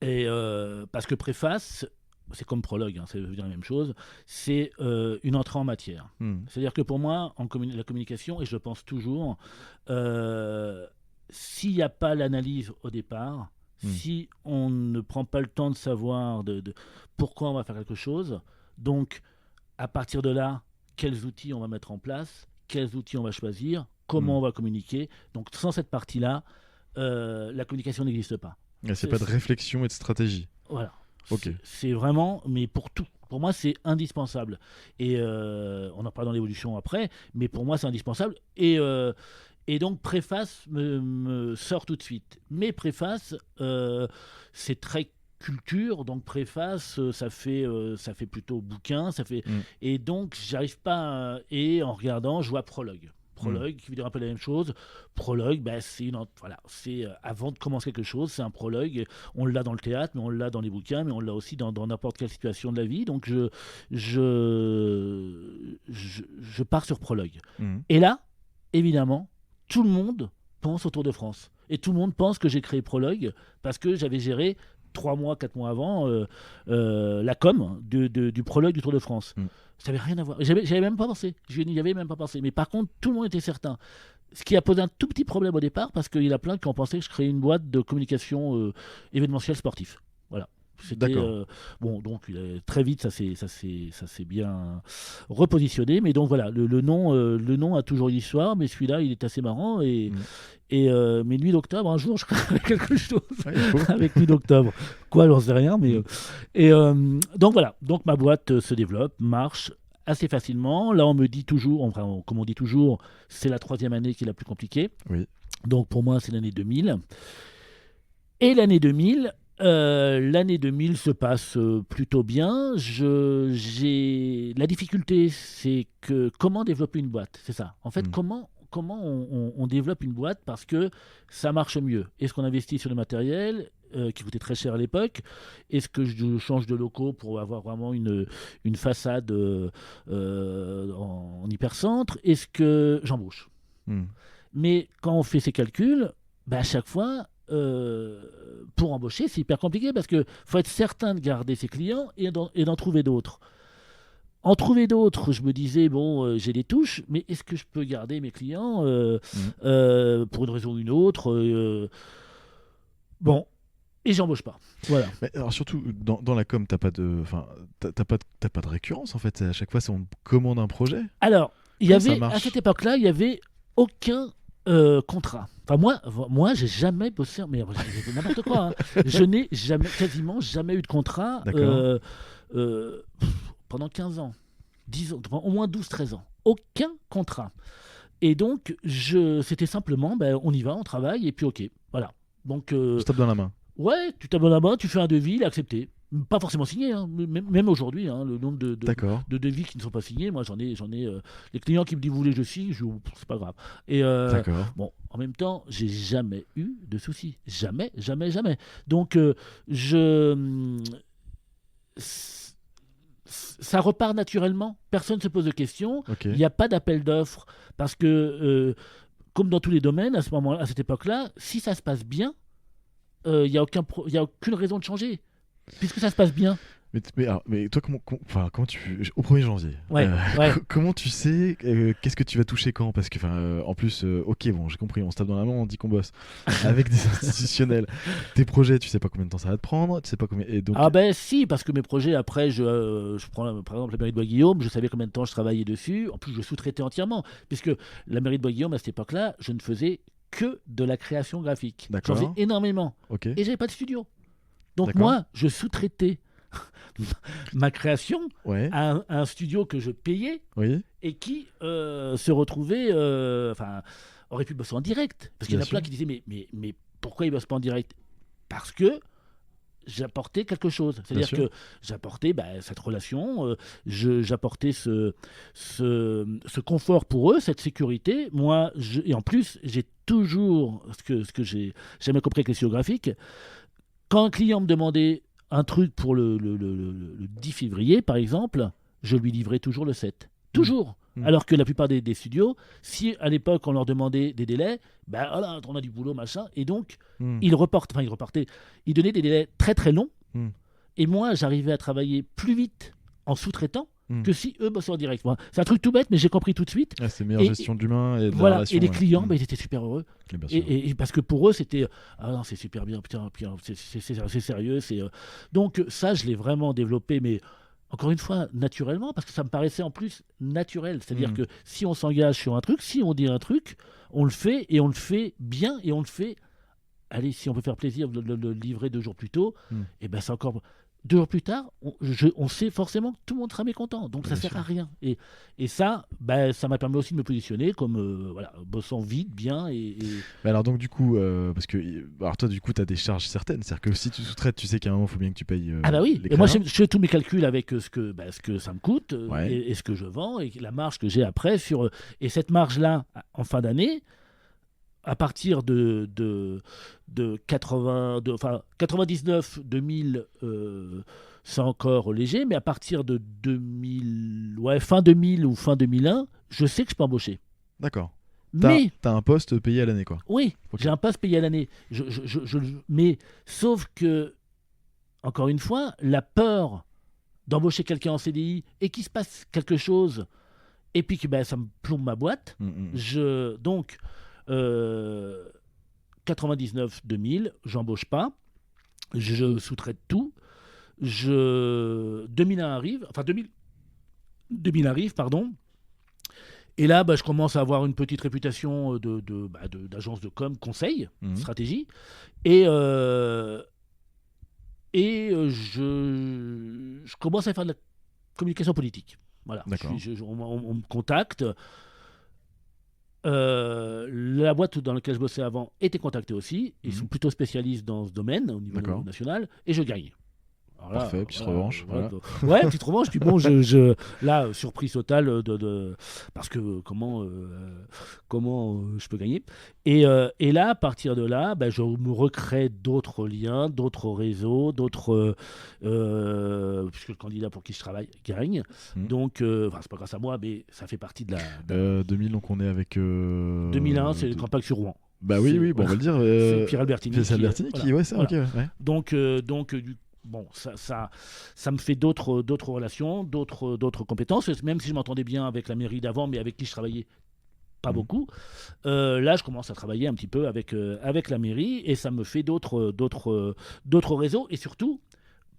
Et parce que préface, c'est comme prologue, hein, ça veut dire la même chose, c'est une entrée en matière. C'est-à-dire que pour moi, la communication, et je pense toujours, s'il n'y a pas l'analyse au départ, si on ne prend pas le temps de savoir de pourquoi on va faire quelque chose, donc à partir de là, quels outils on va mettre en place, quels outils on va choisir, comment on va communiquer. Donc sans cette partie-là, la communication n'existe pas. C'est pas de réflexion et de stratégie. Voilà. Ok. C'est vraiment, mais pour tout. Pour moi, c'est indispensable. Et on en parle dans l'évolution après, mais pour moi, c'est indispensable. Et donc, préface me sort tout de suite. Mais préface, c'est très culture, donc préface, ça fait plutôt bouquin, ça fait. Et donc, j'arrive pas. Et en regardant, je vois prologue. Prologue, qui veut dire un peu la même chose. Prologue, c'est avant de commencer quelque chose, c'est un prologue. On l'a dans le théâtre, mais on l'a dans les bouquins, mais on l'a aussi dans n'importe quelle situation de la vie. Donc je pars sur prologue. Et là, évidemment, tout le monde pense au Tour de France. Et tout le monde pense que j'ai créé prologue parce que j'avais géré 3 mois, 4 mois avant la com du prologue du Tour de France. Ça n'avait rien à voir. J'avais même pas pensé. Je n'y avais même pas pensé. Mais par contre, tout le monde était certain. Ce qui a posé un tout petit problème au départ, parce qu'il y en a plein qui ont pensé que je créais une boîte de communication événementielle sportif. Voilà. D'accord. Bon, donc très vite, ça s'est bien repositionné. Mais donc voilà, le nom a toujours une histoire, mais celui-là, il est assez marrant. Et mais Nuit d'octobre, un jour, je ferai quelque chose avec Nuit d'octobre. Quoi, j'en sais rien. Mais, donc voilà, donc ma boîte se développe, marche assez facilement. Là, on me dit toujours, enfin, comme on dit toujours, c'est la 3e année qui est la plus compliquée. Oui. Donc pour moi, c'est l'année 2000. Et l'année 2000 se passe plutôt bien. La difficulté, c'est que comment développer une boîte, c'est ça. En fait, comment on développe une boîte parce que ça marche mieux. Est-ce qu'on investit sur le matériel qui coûtait très cher à l'époque? Est-ce que je change de locaux pour avoir vraiment une façade en hypercentre? Est-ce que j'embauche? Mais quand on fait ces calculs, à chaque fois, pour embaucher, c'est hyper compliqué parce qu'il faut être certain de garder ses clients et d'en trouver d'autres. En trouver d'autres, je me disais, bon, j'ai des touches, mais est-ce que je peux garder mes clients pour une raison ou une autre Bon, et j'embauche pas. Voilà. Mais alors surtout, dans la com, t'as pas de récurrence en fait. À chaque fois, on commande un projet. Alors, ça marche à cette époque-là, il n'y avait aucun contrat. Enfin, moi, j'ai jamais bossé, mais c'est n'importe quoi. Hein. Je n'ai quasiment jamais eu de contrat pendant 15 ans, 10 ans, au moins 12-13 ans. Aucun contrat. Et donc, c'était simplement, on y va, on travaille, et puis ok, voilà. Donc, tu tapes dans la main. Ouais, tu tapes dans la main, tu fais un devis, il est accepté. Pas forcément signé, hein. Même aujourd'hui, hein, le nombre de devis qui ne sont pas signés, moi j'en ai les clients qui me disent vous voulez que je signe, c'est pas grave. Et bon, en même temps, j'ai jamais eu de soucis, jamais. Donc ça repart naturellement, personne ne se pose de questions, il n'y a pas d'appel d'offres parce que comme dans tous les domaines à ce moment-là, à cette époque-là, si ça se passe bien, il n'y a aucune raison de changer. Puisque ça se passe bien. Mais toi, comment au 1er janvier, comment tu sais qu'est-ce que tu vas toucher quand? Parce que, en plus, ok, bon, j'ai compris, on se tape dans la main, on dit qu'on bosse avec des institutionnels. Tes projets, tu sais pas combien de temps ça va te prendre, tu sais pas combien. Et donc... Ah ben si, parce que mes projets, après, je prends par exemple la mairie de Bois-Guillaume, je savais combien de temps je travaillais dessus. En plus, je sous-traitais entièrement, puisque la mairie de Bois-Guillaume, à cette époque-là, je ne faisais que de la création graphique. J'en faisais énormément. Et j'avais pas de studio. Donc moi, je sous-traitais ma création à un studio que je payais et qui se retrouvait, aurait pu bosser en direct. Parce qu'il y en a plein qui disaient mais pourquoi ils ne bossent pas en direct? Parce que j'apportais quelque chose. C'est-à-dire que j'apportais cette relation, j'apportais ce confort pour eux, cette sécurité. Moi, et en plus, j'ai toujours, ce que j'ai jamais compris avec les studios graphiques, quand un client me demandait un truc pour le 10 février, par exemple, je lui livrais toujours le 7. toujours. Mmh. Alors que la plupart des studios, si à l'époque on leur demandait des délais, ben voilà, on a du boulot, machin, et donc Mmh. ils donnaient des délais très très longs, Mmh. et moi j'arrivais à travailler plus vite en sous-traitant Mmh. que si eux bossaient en direct. Moi, c'est un truc tout bête, mais j'ai compris tout de suite. Ouais, c'est meilleure Et- gestion d'humain et de la Voilà, relation. et les ouais. clients, Mmh. ben, ils étaient super heureux. Et bien sûr. Et parce que pour eux, c'était ah non, c'est super bien, putain, c'est sérieux. Donc, ça, je l'ai vraiment développé, mais encore une fois, naturellement, parce que ça me paraissait en plus naturel. C'est-à-dire Mm. que si on s'engage sur un truc, si on dit un truc, on le fait et on le fait bien et on le fait. Allez, si on peut faire plaisir de le livrer 2 jours plus tôt, Mm. et ben c'est encore. 2 jours plus tard, on sait forcément que tout le monde sera mécontent. Donc Bien ça sert sûr. à rien. Et ça, ben, ça m'a permis aussi de me positionner comme voilà, bossant vite, bien. Mais alors donc du coup, parce que alors toi du coup t'as des charges certaines, c'est-à-dire que si tu sous-traites, tu sais qu'à un moment il faut bien que tu payes. Ah bah oui, les et moi créas. je fais tous mes calculs avec ce que ça me coûte Ouais. et ce que je vends et la marge que j'ai après sur et cette marge là en fin d'année à partir de 99 2000 c'est encore léger, mais à partir de 2000 ouais, fin 2000 ou fin 2001 je sais que je peux embaucher, D'accord. mais T'as un poste payé à l'année quoi. oui, Ok. j'ai un passe payé à l'année. Mais sauf que, encore une fois, la peur d'embaucher quelqu'un en CDI et qu'il se passe quelque chose et puis que ben, ça me plombe ma boîte. Donc, 99-2000, j'embauche pas. Je sous-traite tout. 2001 arrive. Enfin, 2000 arrive, pardon. Et là, bah, je commence à avoir une petite réputation d'agence de com, conseil, Mhm. stratégie. Je commence à faire de la communication politique. Voilà. D'accord. On me contacte. La boîte dans laquelle je bossais avant était contactée aussi. Ils sont plutôt spécialistes dans ce domaine au niveau D'accord. national. Et je gagne. Alors là, Parfait, petite revanche, voilà. Ouais, petite revanche. Puis bon, là, surprise totale parce que comment je peux gagner. Et là, à partir de là, ben, je me recrée d'autres liens, d'autres réseaux, puisque le candidat pour qui je travaille gagne. Mhm. Donc, c'est pas grâce à moi, mais ça fait partie de la. 2000, donc on est avec. 2001, c'est le campagne sur Rouen. Bah oui, C'est- oui, bon, on va le dire. C'est Pierre Albertini. Pierre Albertini qui, ouais, ça, voilà. ok, ouais. Donc, bon, ça me fait d'autres relations, d'autres compétences, même si je m'entendais bien avec la mairie d'avant, mais avec qui je travaillais pas beaucoup. Là, je commence à travailler un petit peu avec la mairie et ça me fait d'autres réseaux et surtout,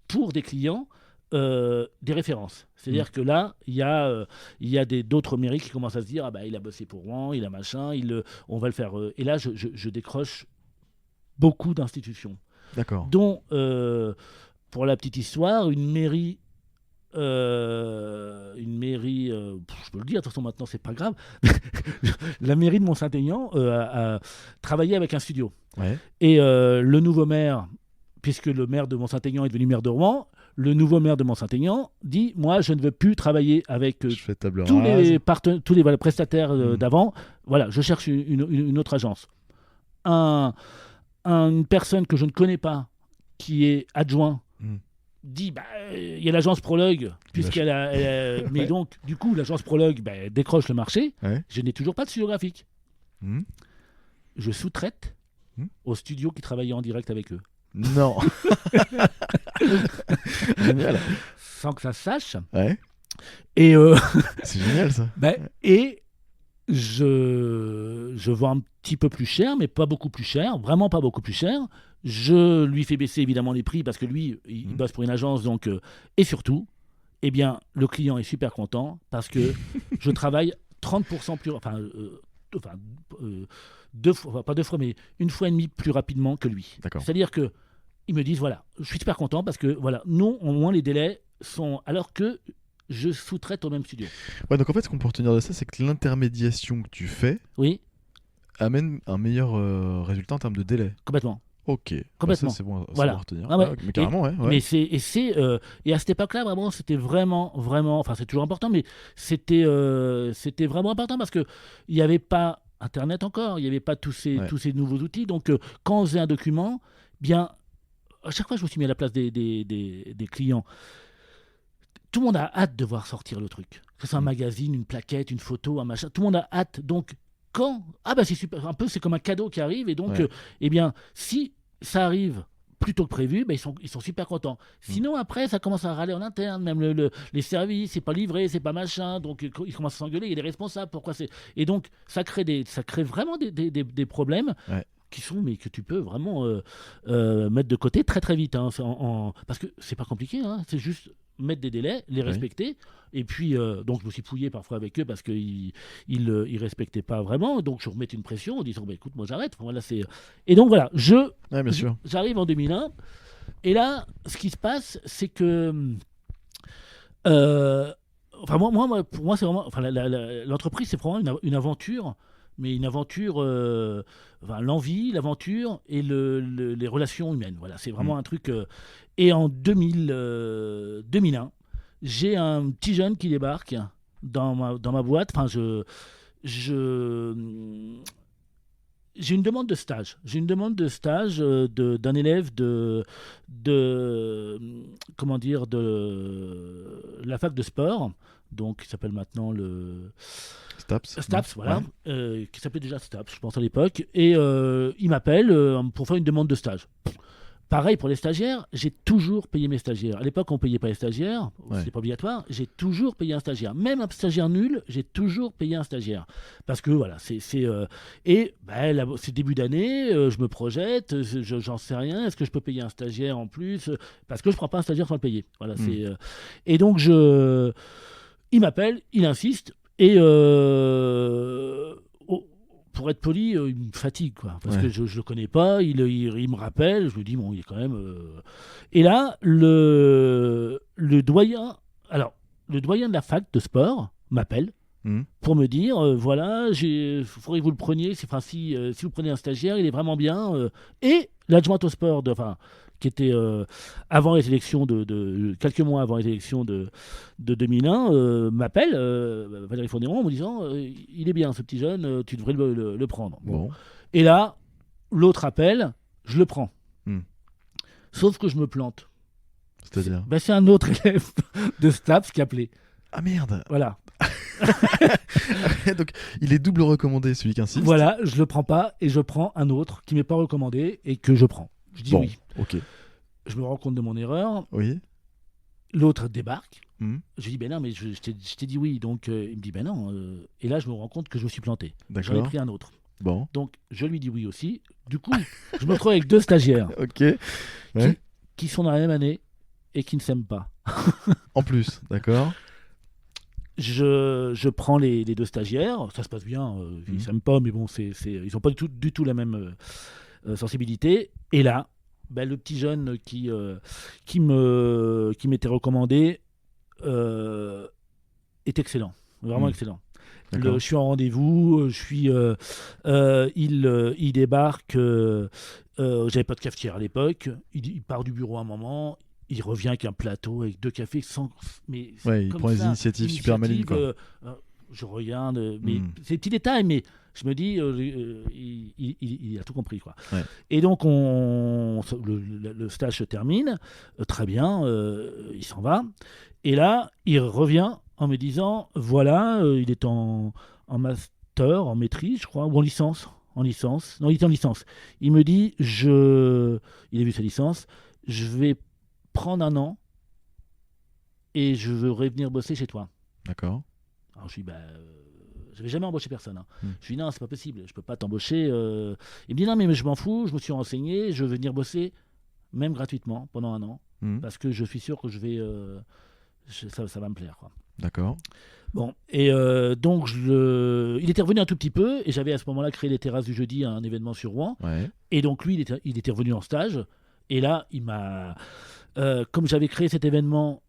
pour des clients, des références. C'est-à-dire que là, il y a d'autres mairies qui commencent à se dire ah bah, il a bossé pour Rouen, il a machin, on va le faire. Et là, je décroche beaucoup d'institutions, D'accord. dont, pour la petite histoire, une mairie, je peux le dire, de toute façon maintenant c'est pas grave, la mairie de Mont-Saint-Aignan a travaillé avec un studio. Ouais. Et le nouveau maire, puisque le maire de Mont-Saint-Aignan est devenu maire de Rouen, le nouveau maire de Mont-Saint-Aignan dit moi je ne veux plus travailler avec Je fais table tous rase. les voilà, prestataires d'avant, voilà, je cherche une autre agence. Une personne que je ne connais pas, qui est adjoint, dit bah, il y a l'agence Prologue, puisqu'elle mais Ouais. donc, du coup, l'agence Prologue décroche le marché. Ouais. Je n'ai toujours pas de studio graphique. Mhm. Je sous-traite aux studios qui travaillaient en direct avec eux. Non. Génial. Sans que ça se sache. Ouais. Et, C'est génial ça. et je vends un petit peu plus cher, mais pas beaucoup plus cher, vraiment pas beaucoup plus cher. Je lui fais baisser évidemment les prix parce que lui, il bosse pour une agence. Donc, et surtout, eh bien, le client est super content parce que je travaille 30% plus... deux fois, enfin, pas 2 fois, mais 1,5 fois plus rapidement que lui. D'accord. C'est-à-dire que ils me disent voilà, je suis super content parce que voilà, nous, au moins les délais sont... Alors que je sous-traite au même studio. Ouais, donc en fait, ce qu'on peut retenir de ça, c'est que l'intermédiation que tu fais Oui, amène un meilleur résultat en termes de délai. complètement. Ok. Complètement. Ça, c'est bon, Voilà. à retenir. Ah ouais. Mais carrément, ouais. Mais et à cette époque-là, vraiment, c'était vraiment, enfin, c'est toujours important, mais c'était vraiment important parce que il n'y avait pas Internet encore, il n'y avait pas tous ces nouveaux outils. Donc, quand on faisait un document, bien, à chaque fois, je me suis mis à la place des clients. Tout le monde a hâte de voir sortir le truc. Que ce soit un magazine, une plaquette, une photo, un machin. Tout le monde a hâte. Donc, c'est super. Un peu, c'est comme un cadeau qui arrive. Et donc, eh bien, si ça arrive plus tôt que prévu, ils sont super contents. Sinon, après, ça commence à râler en interne. Même les services, c'est pas livré, c'est pas machin. Donc, ils commencent à s'engueuler. Il y a des responsables. Pourquoi c'est... Et donc, ça crée vraiment des problèmes. Ouais. Qui sont, mais que tu peux vraiment mettre de côté très très vite. Hein, parce que c'est pas compliqué, hein, c'est juste mettre des délais, les respecter. Et puis, donc je me suis fouillé parfois avec eux parce qu'ils respectaient pas vraiment. Donc je remettais une pression en disant écoute, moi j'arrête. Voilà, c'est... Et donc voilà, bien sûr. j'arrive en 2001. Et là, ce qui se passe, c'est que. Pour moi, c'est vraiment. L'entreprise, c'est vraiment une aventure. Mais une aventure, l'envie, l'aventure et les relations humaines. Voilà, c'est vraiment un truc. Et en 2001, j'ai un petit jeune qui débarque dans ma boîte. Enfin, j'ai une demande de stage. J'ai une demande de stage d'un élève de la fac de sport, donc qui s'appelle maintenant le STAPS, voilà, qui s'appelait déjà STAPS, je pense à l'époque. Et il m'appelle pour faire une demande de stage. Pareil pour les stagiaires, j'ai toujours payé mes stagiaires. À l'époque, on ne payait pas les stagiaires, c'était pas obligatoire. J'ai toujours payé un stagiaire. Même un stagiaire nul, j'ai toujours payé un stagiaire. Parce que voilà, c'est début d'année, je me projette, j'en sais rien. Est-ce que je peux payer un stagiaire en plus? Parce que je ne prends pas un stagiaire sans le payer. Voilà, et donc, il m'appelle, il insiste, et pour être poli, il me fatigue, quoi, parce que je ne le connais pas, il me rappelle, je me dis, bon, il est quand même... Et là, le doyen de la fac de sport m'appelle pour me dire, voilà, il faudrait que vous le preniez, si vous prenez un stagiaire, il est vraiment bien. Et l'adjointe au sport, qui était avant les élections quelques mois avant les élections de 2001, m'appelle, Valérie Fourniron, en me disant il est bien ce petit jeune, tu devrais le prendre. Bon. Et là, l'autre appelle, je le prends. Sauf que je me plante. C'est-à-dire c'est un autre élève de STAPS qui appelait. Ah merde. Voilà. Donc il est double recommandé, celui qui insiste. Voilà, je le prends pas et je prends un autre qui m'est pas recommandé et que je prends. Je dis oui. Ok. Je me rends compte de mon erreur. Oui. L'autre débarque. Je lui dis ben non, mais je t'ai dit oui. Donc il me dit ben non. Et là je me rends compte que je me suis planté. D'accord. J'en ai pris un autre. Bon. Donc je lui dis oui aussi. Du coup, je me retrouve avec deux stagiaires. Ok. Ouais. Qui sont dans la même année et qui ne s'aiment pas. En plus, d'accord. Je prends les deux stagiaires, ça se passe bien, ils ne s'aiment pas, mais bon, ils n'ont pas du tout la même sensibilité. Et là, le petit jeune qui m'était recommandé est excellent, vraiment excellent. Je suis en rendez-vous, il débarque, j'avais pas de cafetière à l'époque, il part du bureau un moment. Il revient avec un plateau, avec 2 cafés, il prend des initiatives super malines, quoi. Je regarde, mais c'est des petits détails, mais je me dis, il a tout compris, quoi. Ouais. Et donc, le stage se termine, très bien, il s'en va. Et là, il revient en me disant, voilà, il est en master, en maîtrise, je crois, ou en licence. Non, il était en licence. Il me dit, il a vu sa licence, je vais prendre un an et je veux revenir bosser chez toi. D'accord. Alors je lui dis, je vais jamais embaucher personne. Hein. Je lui dis, non, c'est pas possible, je peux pas t'embaucher. Il me dit, non, mais je m'en fous, je me suis renseigné, je veux venir bosser, même gratuitement, pendant un an, parce que je suis sûr que je vais... ça va me plaire, quoi. D'accord. Bon, et donc il était revenu un tout petit peu, et j'avais à ce moment-là créé les terrasses du jeudi, un événement sur Rouen. Ouais. Et donc lui, il était revenu en stage, et là, il m'a... comme j'avais créé cet événement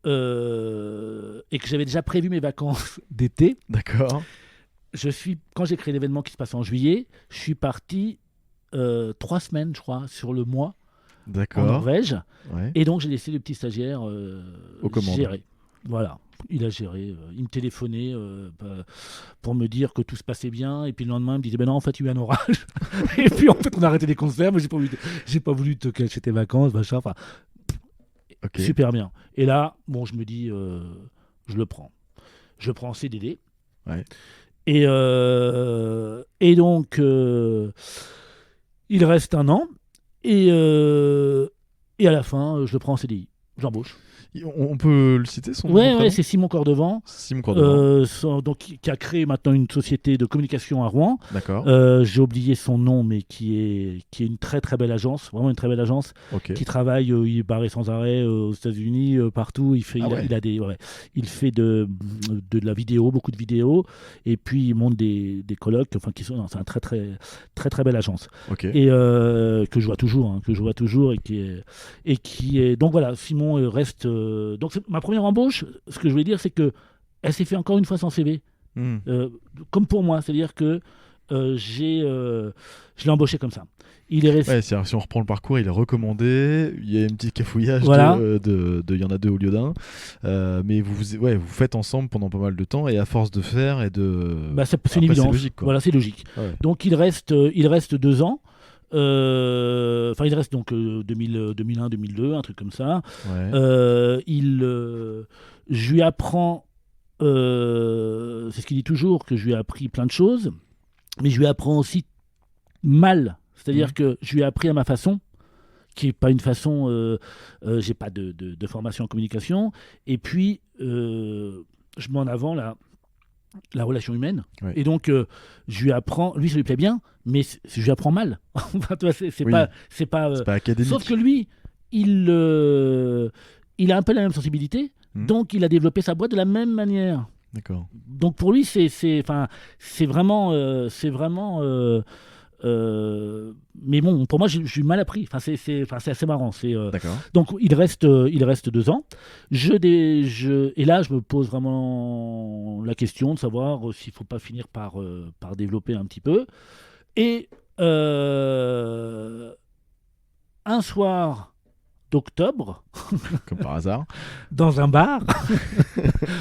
et que j'avais déjà prévu mes vacances d'été, d'accord. Quand j'ai créé l'événement qui se passe en juillet, je suis parti 3 semaines, je crois, sur le mois en Norvège. Ouais. Et donc j'ai laissé le petit stagiaire gérer. Voilà, il a géré. Il me téléphonait pour me dire que tout se passait bien. Et puis le lendemain, il me disait, ben non, en fait, il y a eu un orage. Et puis en fait, on a arrêté les concerts, mais j'ai pas voulu te cacher tes vacances, machin. Enfin, super bien. Et là, bon, je me dis, je le prends. je prends en CDD. Ouais. Et donc, il reste 1 an. Et à la fin, je le prends en CDI. J'embauche. On peut le citer, son nom, Ouais, prénom c'est Simon Cordevant. Simon Cordevant. Donc, qui a créé maintenant une société de communication à Rouen. D'accord. J'ai oublié son nom, mais qui est une très très belle agence, vraiment une très belle agence, Ok. qui travaille, il est barré sans arrêt aux États-Unis, partout. Il fait, il fait de la vidéo, beaucoup de vidéos, et puis il monte des colloques, enfin c'est un très très très très belle agence. Ok. Et que je vois toujours, et qui est donc voilà, Simon reste. Donc ma première embauche, ce que je voulais dire, c'est que elle s'est fait encore une fois sans CV. Hmm. Comme pour moi, c'est-à-dire que je l'ai embauché comme ça. Il est resté. Ouais, si on reprend le parcours, il est recommandé. Il y a une petite cafouillage Voilà. il y en a 2 au lieu d'1. Mais vous faites ensemble pendant pas mal de temps et à force de faire et de. C'est Après, une évidence. c'est logique, quoi. Voilà, c'est logique. Ouais. Donc il reste 2 ans. Enfin, il reste donc 2001, 2002, un truc comme ça. Ouais. Je lui apprends. C'est ce qu'il dit toujours, que je lui ai appris plein de choses, mais je lui apprends aussi mal. C'est-à-dire que je lui ai appris à ma façon, qui n'est pas une façon. J'ai pas de formation en communication. Et puis, je mets en avant la relation humaine. Ouais. Et donc, je lui apprends. Lui, ça lui plaît bien, mais je lui apprends mal. Enfin, toi, c'est Oui. pas. C'est pas académique. Sauf que lui, il a un peu la même sensibilité. Donc, il a développé sa boîte de la même manière. D'accord. Donc, pour lui, c'est vraiment. Mais bon, pour moi, j'ai mal appris. Enfin, c'est assez marrant. D'accord. Donc, il reste 2 ans. Et là, je me pose vraiment la question de savoir s'il ne faut pas finir par développer un petit peu. Et un soir d'octobre, Comme par hasard. dans un bar,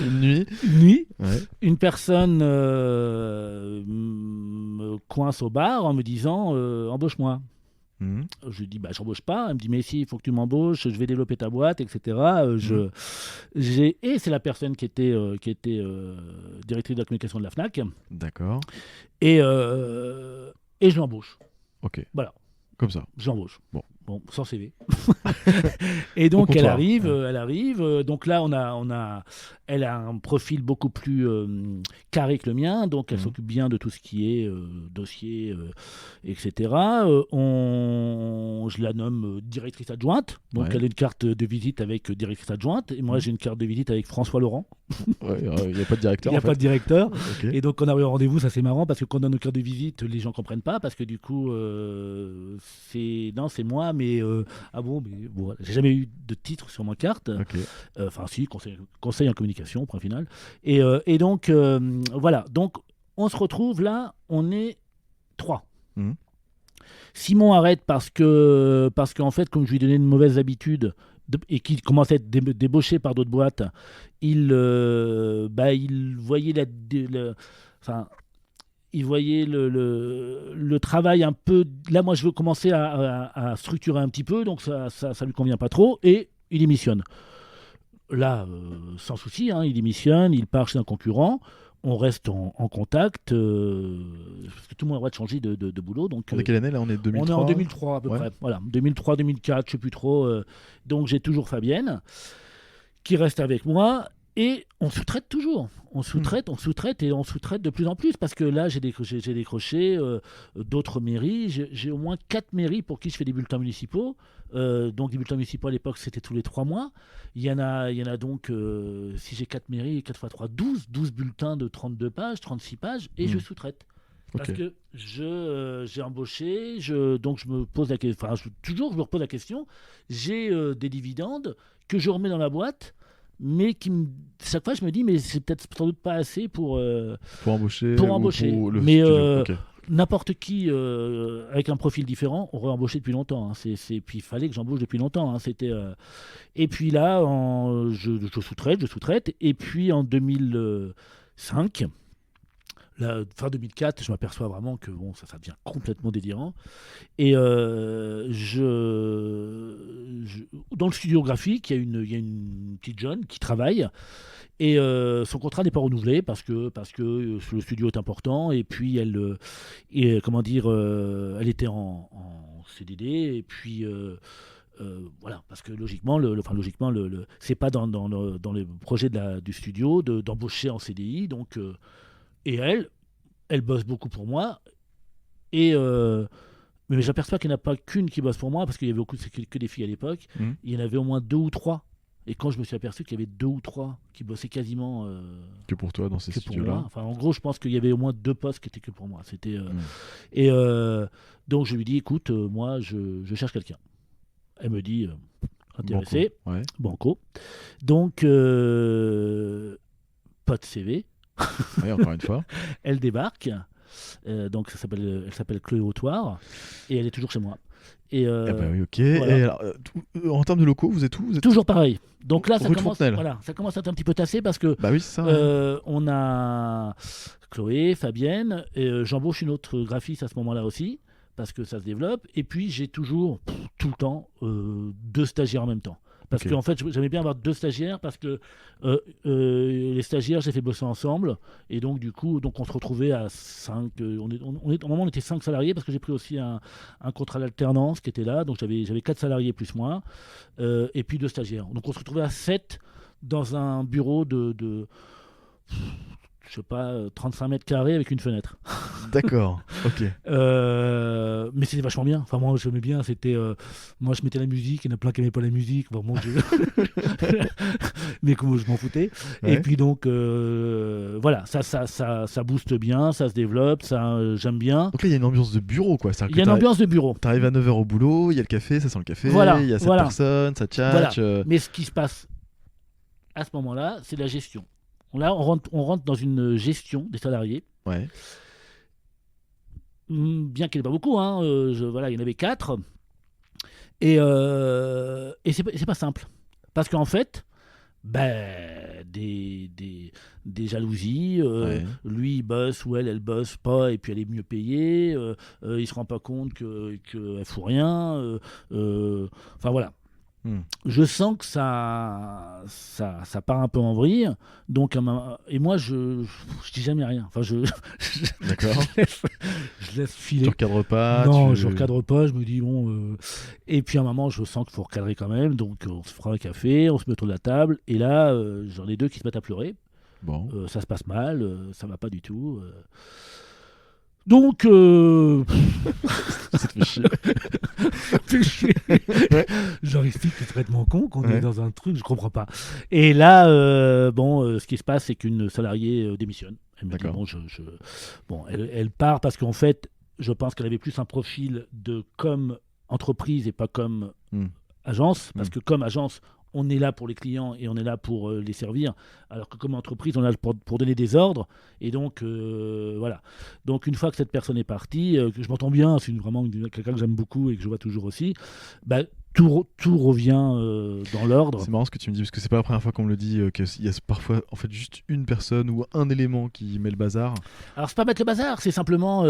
Une nuit. Ouais. une personne me coince au bar en me disant embauche-moi. Je lui dis j'embauche pas. Elle me dit mais si, il faut que tu m'embauches, je vais développer ta boîte, etc. Et c'est la personne qui était directrice de la communication de la Fnac. D'accord. Et je l'embauche. Ok. Voilà. Comme ça. Je l'embauche. Bon, sans CV. Et Au donc elle comptoir. arrive. Donc là elle a un profil beaucoup plus carré que le mien. Donc elle s'occupe bien de tout ce qui est dossier, etc. Je la nomme directrice adjointe. Donc elle a une carte de visite avec directrice adjointe. Et moi j'ai une carte de visite avec François Laurent. Il n'y a pas de directeur. Il n'y a pas de directeur. Okay. Et donc, on a eu un rendez-vous, ça c'est marrant parce que quand on a nos cartes de visite, les gens ne comprennent pas parce que du coup, c'est moi, mais mais bon, j'ai jamais eu de titre sur ma carte. Okay. Enfin, si, conseil en communication, point final. Et donc, voilà. Donc, on se retrouve là, on est 3. Simon arrête parce qu'en fait, comme je lui donnais une mauvaise habitude, et qui commençait à être débauché par d'autres boîtes, il voyait il voyait le travail un peu. Là, moi, je veux commencer à structurer un petit peu, donc ça lui convient pas trop, et il démissionne. Là, sans souci, il démissionne, il part chez un concurrent. On reste en contact, parce que tout le monde a le droit de changer de boulot. Donc, on est quelle année là? On est 2003. On est en 2003 à peu près. Voilà, 2003, 2004, je ne sais plus trop. Donc j'ai toujours Fabienne qui reste avec moi et on sous-traite toujours. On sous-traite et on sous-traite de plus en plus parce que là j'ai décroché d'autres mairies. J'ai au moins 4 mairies pour qui je fais des bulletins municipaux. Donc les bulletins municipaux à l'époque c'était tous les 3 mois. Il y en a donc, si j'ai 4 mairies, 4 x 3, 12 bulletins de 32 pages, 36 pages et je sous-traite. Parce que j'ai embauché, donc je me pose la question, toujours je me repose la question, j'ai des dividendes que je remets dans la boîte, mais chaque fois je me dis, mais c'est peut-être sans doute pas assez pour embaucher. Mais n'importe qui avec un profil différent aurait embauché depuis longtemps. Puis il fallait que j'embauche depuis longtemps. Et puis là, je sous-traite. Et puis en 2005, fin 2004, je m'aperçois vraiment que bon, ça devient complètement délirant. Et dans le studio graphique, il y a une petite jeune qui travaille. Et son contrat n'est pas renouvelé parce que le studio est important. Et puis comment dire, elle était en CDD. Et puis voilà, parce que logiquement, c'est pas dans le projet du studio d'embaucher en CDI. Donc, et elle bosse beaucoup pour moi. Et mais j'aperçois qu'il n'y en a pas qu'une qui bosse pour moi parce qu'il y avait que des filles à l'époque. Il y en avait au moins 2 ou 3. Et quand je me suis aperçu qu'il y avait 2 ou 3 qui bossaient quasiment que pour toi dans ces studios-là. Enfin, en gros, je pense qu'il y avait au moins 2 postes qui étaient que pour moi. C'était et donc je lui dis, écoute, moi, je cherche quelqu'un. Elle me dit, intéressée, Banco. Donc, pas de CV. Oui, encore une fois. Elle débarque. Donc, elle s'appelle Chloé Autoire. Et elle est toujours chez moi. Et oui, ok. Voilà. Et alors, en termes de locaux, vous êtes où? Toujours pareil. Donc là, ça commence à être un petit peu tassé parce que bah oui, ça, on a Chloé, Fabienne, et j'embauche une autre graphiste à ce moment-là aussi parce que ça se développe. Et puis j'ai toujours, tout le temps, 2 stagiaires en même temps. Parce qu'en fait, j'aimais bien avoir 2 stagiaires parce que les stagiaires, j'ai fait bosser ensemble. Et donc, du coup, on se retrouvait à 5. Au moment, on était 5 salariés parce que j'ai pris aussi un contrat d'alternance qui était là. Donc, j'avais 4 salariés plus moi. Et puis 2 stagiaires. Donc, on se retrouvait à 7 dans un bureau de je sais pas, 35 mètres carrés avec une fenêtre. D'accord, ok. Mais c'était vachement bien. Enfin, moi, j'aimais bien. Moi, je mettais la musique. Il y en a plein qui n'aimaient pas la musique. Enfin, moi, mais comment je m'en foutais. Ouais. Et puis, donc, voilà, ça booste bien, ça se développe, j'aime bien. Donc là, il y a une ambiance de bureau, quoi. Il y a une ambiance de bureau. Tu arrives à 9h au boulot, il y a le café, ça sent le café, il y a 7 personnes, ça tchatche. Voilà. Mais ce qui se passe à ce moment-là, c'est la gestion. Là, on rentre dans une gestion des salariés. Ouais. Bien qu'il n'y en ait pas beaucoup, hein, voilà, il y en avait 4. Et c'est pas simple. Parce qu'en fait, des jalousies, lui il bosse ou elle bosse pas, et puis elle est mieux payée, il se rend pas compte qu'elle fout rien. Enfin voilà. Je sens que ça part un peu en vrille, donc et moi je dis jamais rien. Enfin d'accord. je laisse filer. Tu recadres pas? Non, je recadre pas. Je me dis bon. Et puis à un moment, je sens qu'il faut recadrer quand même, donc on se fera un café, on se met autour de la table, et là j'en ai 2 qui se mettent à pleurer. Bon. Ça se passe mal, ça va pas du tout. Donc, ça te fait chier. Genre, explique que c'est complètement con, qu'on est dans un truc, je comprends pas. Et là, ce qui se passe, c'est qu'une salariée démissionne. Elle me dit, bon, elle part parce qu'en fait, je pense qu'elle avait plus un profil de comme entreprise et pas comme agence, parce que comme agence, on est là pour les clients et on est là pour les servir, alors que comme entreprise, on est là pour donner des ordres. Et donc, voilà. Donc, une fois que cette personne est partie, que je m'entends bien, c'est vraiment quelqu'un que j'aime beaucoup et que je vois toujours aussi, tout revient dans l'ordre. C'est marrant ce que tu me dis, parce que c'est pas la première fois qu'on me le dit, qu'il y a parfois en fait juste une personne ou un élément qui met le bazar. Alors c'est pas mettre le bazar, c'est simplement,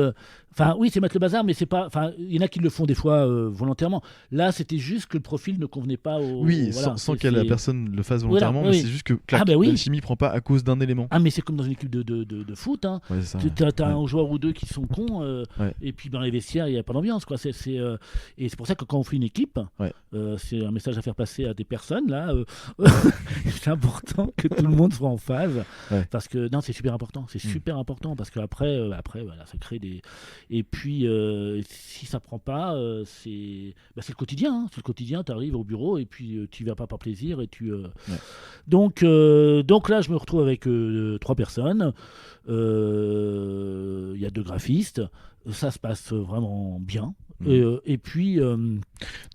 oui c'est mettre le bazar, mais c'est pas, il y en a qui le font des fois volontairement. Là c'était juste que le profil ne convenait pas au. Oui, voilà, sans que la personne le fasse volontairement, mais c'est juste que l'alchimie prend pas à cause d'un élément. Ah mais c'est comme dans une équipe de foot, hein. Ouais, t'as un joueur ou 2 qui sont cons, et puis dans les vestiaires il y a pas d'ambiance, quoi. Et c'est pour ça que quand on fait une équipe. C'est un message à faire passer à des personnes là. C'est important que tout le monde soit en phase, parce que non, c'est super important. C'est super important parce qu'après, voilà, ça crée des. Et puis, si ça prend pas, c'est le quotidien. Hein. C'est le quotidien. Tu arrives au bureau et puis tu vas pas par plaisir et tu. Donc là, je me retrouve avec 3 personnes. Il y a 2 graphistes. Ça se passe vraiment bien. Et puis.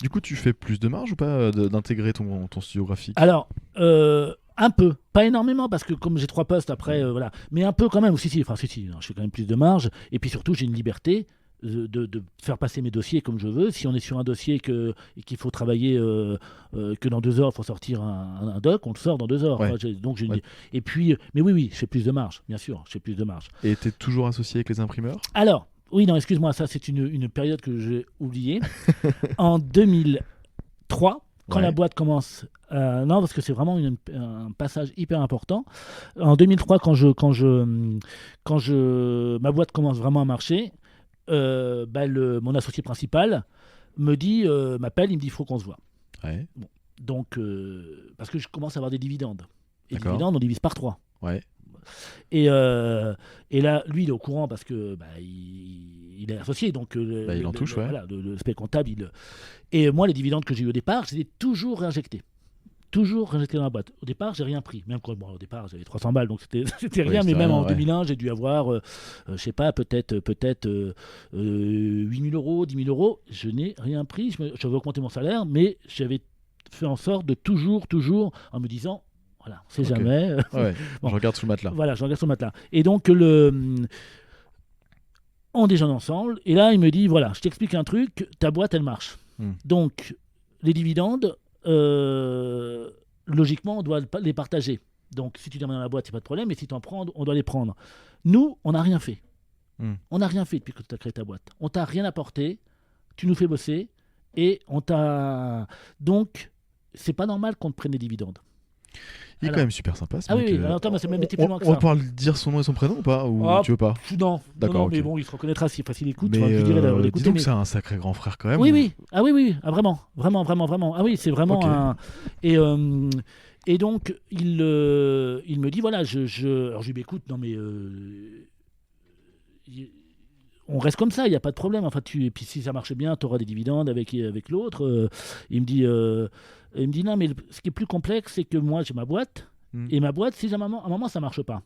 Du coup, tu fais plus de marge ou pas d'intégrer ton studio graphique? Alors, un peu. Pas énormément, parce que comme j'ai 3 postes après, voilà. Mais un peu quand même. Si, je fais quand même plus de marge. Et puis surtout, j'ai une liberté de faire passer mes dossiers comme je veux. Si on est sur un dossier et qu'il faut travailler que dans 2 heures, il faut sortir un doc, on le sort dans 2 heures. Ouais. Ouais. Et puis, mais oui, je fais plus de marge, bien sûr, je fais plus de marge. Et tu es toujours associé avec les imprimeurs? Alors, oui, non, excuse-moi, ça c'est une période que j'ai oubliée. En 2003, quand Ouais. la boîte commence, non, parce que c'est vraiment un passage hyper important. En 2003, ma boîte commence vraiment à marcher, mon associé principal m'appelle, il me dit, il faut qu'on se voit. Ouais. Donc, parce que je commence à avoir des dividendes. Et les D'accord. dividendes, on divise par 3. Ouais. Et là, lui, il est au courant parce que il est associé, donc Il en touche, ouais. voilà, le spec comptable. Et moi, les dividendes que j'ai eu au départ, je les ai toujours réinjectés. Toujours réinjectés dans la boîte. Au départ, j'ai rien pris. Même quand, au départ, j'avais 300 balles, donc c'était rien. Oui, Mais c'était même rien, en ouais. 2001, j'ai dû avoir, je sais pas, peut-être 8 000 euros, 10 000 euros. Je n'ai rien pris. J'avais augmenté mon salaire, mais j'avais fait en sorte de toujours, en me disant, voilà, on sait Ok. jamais. Ouais. Bon. Je regarde sous le matelas. Voilà, je regarde sur le matelas. Et donc, on déjeune ensemble. Et là, il me dit, voilà, je t'explique un truc, ta boîte, elle marche. Donc, les dividendes, logiquement, on doit les partager. Donc, si tu les mets dans la boîte, il n'y a pas de problème. Mais si tu en prends, on doit les prendre. Nous, on n'a rien fait. On n'a rien fait depuis que tu as créé ta boîte. On t'a rien apporté. Tu nous fais bosser. Et on t'a... Donc, c'est pas normal qu'on te prenne des dividendes. Il est quand même super sympa, ce Ah mec. oui, alors attends, mais c'est même été plus loin que ça. On va pouvoir lui dire son nom et son prénom ou pas? Ou Ah, tu veux pas? Non, D'accord, mais ok. bon, il se reconnaîtra si facile écoute. Mais Je lui dirai d'avoir dis écouté. donc Mais... c'est un sacré grand frère quand même. Oui. Ah oui. Ah, vraiment. Ah oui, c'est vraiment Ok. un... Et donc, il me dit, voilà, alors je lui dis, écoute, non mais... on reste comme ça, il n'y a pas de problème. Enfin, et puis si ça marche bien, tu auras des dividendes avec l'autre. Il me dit, non, mais ce qui est plus complexe, c'est que moi, j'ai ma boîte. Et ma boîte, si à un moment, ça ne marche pas.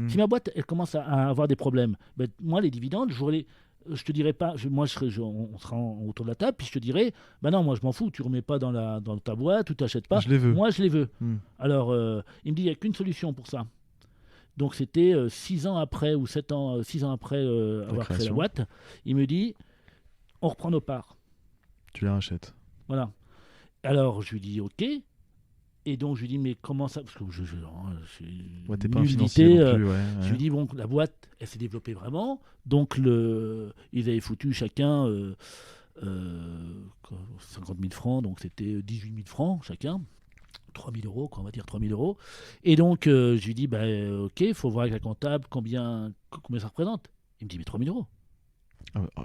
Si ma boîte, elle commence à avoir des problèmes, ben, moi, les dividendes, je te dirai pas, on sera autour de la table, puis je te dirai, ben non, moi, je m'en fous, tu ne remets pas dans ta boîte, ou tu n'achètes pas. Je les veux. Moi, je les veux. Alors, il me dit, il n'y a qu'une solution pour ça. Donc, c'était 6 ans après, ou 6 ans après avoir créé la boîte. Il me dit, on reprend nos parts. Tu les rachètes. Voilà. Alors, je lui dis, OK. Et donc, je lui dis, mais comment ça? Parce que T'es pas un financier non plus, ouais. Je lui dis, bon, la boîte, elle s'est développée vraiment. Donc, ils avaient foutu chacun 50 000 francs. Donc, c'était 18 000 francs chacun. 3 000 euros, quoi, on va dire 3 000 euros. Et donc, je lui dis, OK, il faut voir avec la comptable combien ça représente. Il me dit, mais 3 000 euros.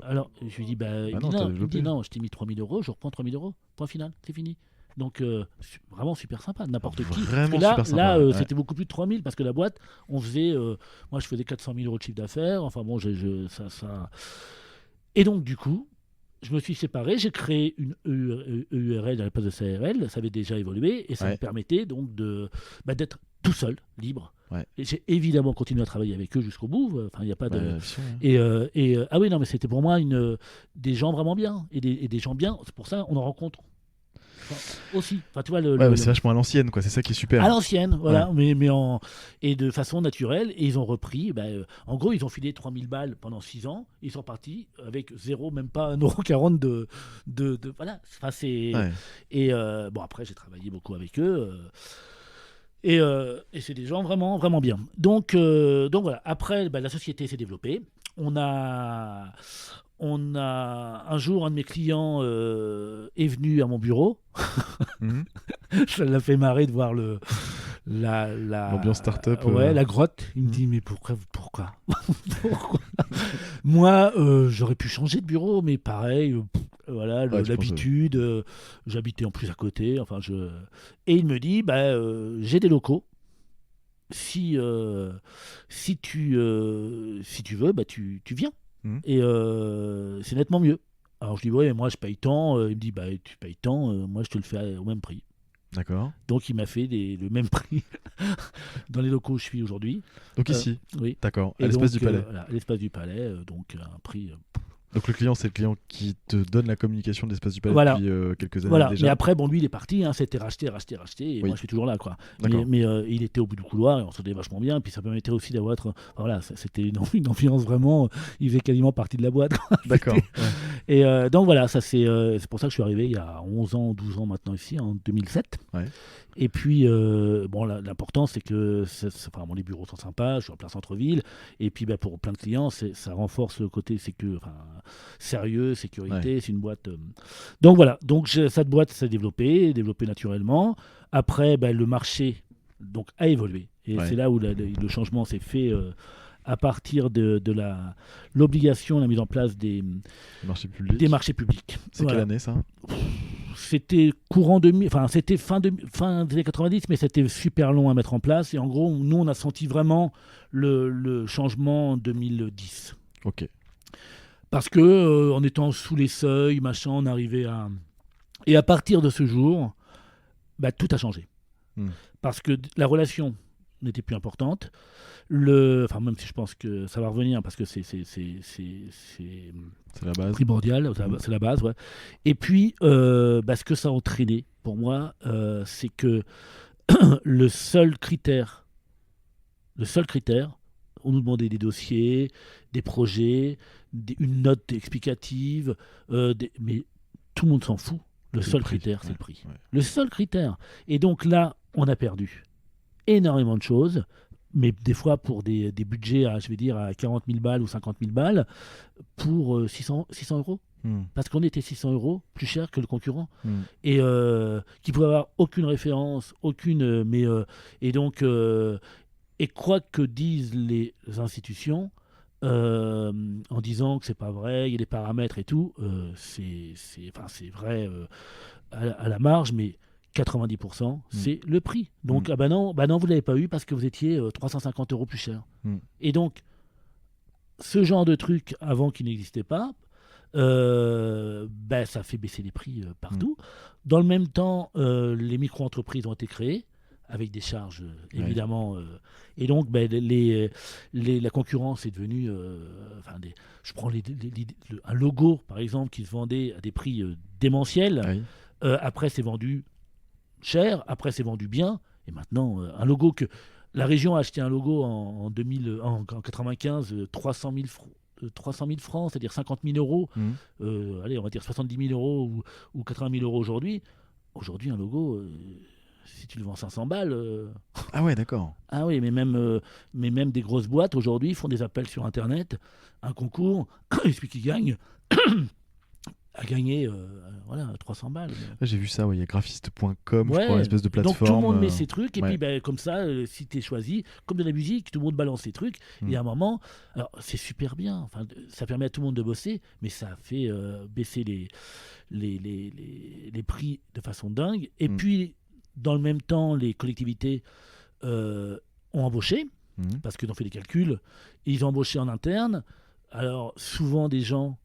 Alors, je lui dis, il me dit, non, je t'ai mis 3 000 euros, je reprends 3 000 euros. Point final, c'est fini. Donc, vraiment super sympa, n'importe qui. Vraiment parce que super sympa. C'était beaucoup plus de 3 000 parce que la boîte, on faisait. Moi, je faisais 400 000 euros de chiffre d'affaires. Enfin bon, ça. Et donc, du coup, je me suis séparé. J'ai créé une EURL à la place de CARL. Ça avait déjà évolué et ça me permettait donc d'être tout seul, libre. Ouais. Et j'ai évidemment continué à travailler avec eux jusqu'au bout. Enfin, il n'y a pas de. Ouais. Ah oui, non, mais c'était pour moi des gens vraiment bien et des gens bien. C'est pour ça on en rencontre. Aussi, enfin, tu vois, c'est vachement à l'ancienne, quoi. C'est ça qui est super. À l'ancienne, voilà, et de façon naturelle. Et ils ont repris, en gros, ils ont filé 3 000 balles pendant 6 ans. Ils sont partis avec zéro, même pas 1,40 € de voilà. Enfin, c'est. Ouais. Et bon, après, j'ai travaillé beaucoup avec eux. Et c'est des gens vraiment, vraiment bien. Donc voilà. Après, la société s'est développée. On a un jour, un de mes clients est venu à mon bureau. Ça l'a fait marrer de voir l'ambiance start-up. La grotte. Il me dit, mais pourquoi Moi, j'aurais pu changer de bureau, mais pareil, voilà, l'habitude. J'habitais en plus à côté. Et il me dit, j'ai des locaux. Si tu veux, tu viens. Et c'est nettement mieux. Alors je dis, ouais, moi je paye tant. Il me dit, tu payes tant, moi je te le fais au même prix. D'accord. Donc il m'a fait le même prix dans les locaux où je suis aujourd'hui. Donc ici. Oui. D'accord. À l'espace du Palais. Voilà, à l'espace du Palais, donc un prix Donc le client, c'est le client qui te donne la communication de l'Espace du Palais Voilà. depuis quelques années Voilà, déjà. mais après, bon, lui, il est parti, hein, c'était racheté, et Oui. moi, je suis toujours là, quoi. D'accord. Mais il était au bout du couloir, et on s'entendait vachement bien, puis ça permettait aussi d'avoir, voilà, c'était une ambiance vraiment, il faisait quasiment partie de la boîte, quoi. D'accord. C'était- Et donc voilà, ça c'est pour ça que je suis arrivé il y a 11 ans, 12 ans maintenant ici, en 2007. Ouais. Et puis, bon, l'important, c'est que enfin, bon, les bureaux sont sympas, je suis en plein centre-ville. Et puis, bah, pour plein de clients, ça renforce le côté sérieux, sécurité. C'est une boîte. Donc voilà, donc cette boîte s'est développée naturellement. Après, bah, le marché donc, a évolué. Et Ouais. c'est là où le changement s'est fait à partir de l'obligation, la mise en place des marchés publics. C'est Voilà. quelle année ça? C'était enfin c'était fin des années 90, mais c'était super long à mettre en place. Et en gros, nous, on a senti vraiment le changement en 2010. Ok. Parce que en étant sous les seuils, machin, on arrivait à... Et à partir de ce jour, bah, tout a changé. Parce que la relation n'était plus importante. Enfin, même si je pense que ça va revenir, parce que c'est la base. Primordial, c'est la base, ouais. Et puis, ce que ça a entraîné, pour moi, c'est que le seul critère, on nous demandait des dossiers, des projets, une note explicative, mais tout le monde s'en fout. Le seul critère, c'est le prix. Ouais. Le seul critère. Et donc là, on a perdu énormément de choses, mais des fois pour des budgets à, je vais dire, à 40 000 balles ou 50 000 balles, pour 600 euros. Parce qu'on était 600 euros plus cher que le concurrent. Et qui pouvait avoir aucune référence, et donc, et quoi que disent les institutions, en disant que c'est pas vrai, il y a des paramètres et tout, c'est vrai à la marge, mais 90%, c'est le prix. Donc, ah bah non, vous ne l'avez pas eu parce que vous étiez 350 euros plus cher. Et donc, ce genre de truc, avant qu'il n'existait pas, ça fait baisser les prix partout. Dans le même temps, les micro-entreprises ont été créées, avec des charges, évidemment. Et donc, la concurrence est devenue... je prends un logo, par exemple, qui se vendait à des prix démentiels. Après, c'est vendu cher, après c'est vendu bien, et maintenant un logo que la région a acheté un logo en 95, 300 000 francs, c'est-à-dire 50 000 euros, allez, on va dire 70 000 euros ou 80 000 euros aujourd'hui. Aujourd'hui, un logo, si tu le vends 500 balles... Ah ouais, d'accord. Ah oui, mais même des grosses boîtes aujourd'hui font des appels sur Internet, un concours, et celui qui gagne... a gagné 300 balles. J'ai vu ça, il y a graphiste.com, je crois, une espèce de plateforme. Donc tout le monde met ses trucs, et puis comme ça, si tu es choisi, comme de la musique, tout le monde balance ses trucs, et à un moment, alors c'est super bien, enfin, ça permet à tout le monde de bosser, mais ça fait baisser les prix de façon dingue. Et puis, dans le même temps, les collectivités ont embauché, parce qu'ils ont fait des calculs, et ils ont embauché en interne, alors souvent des gens...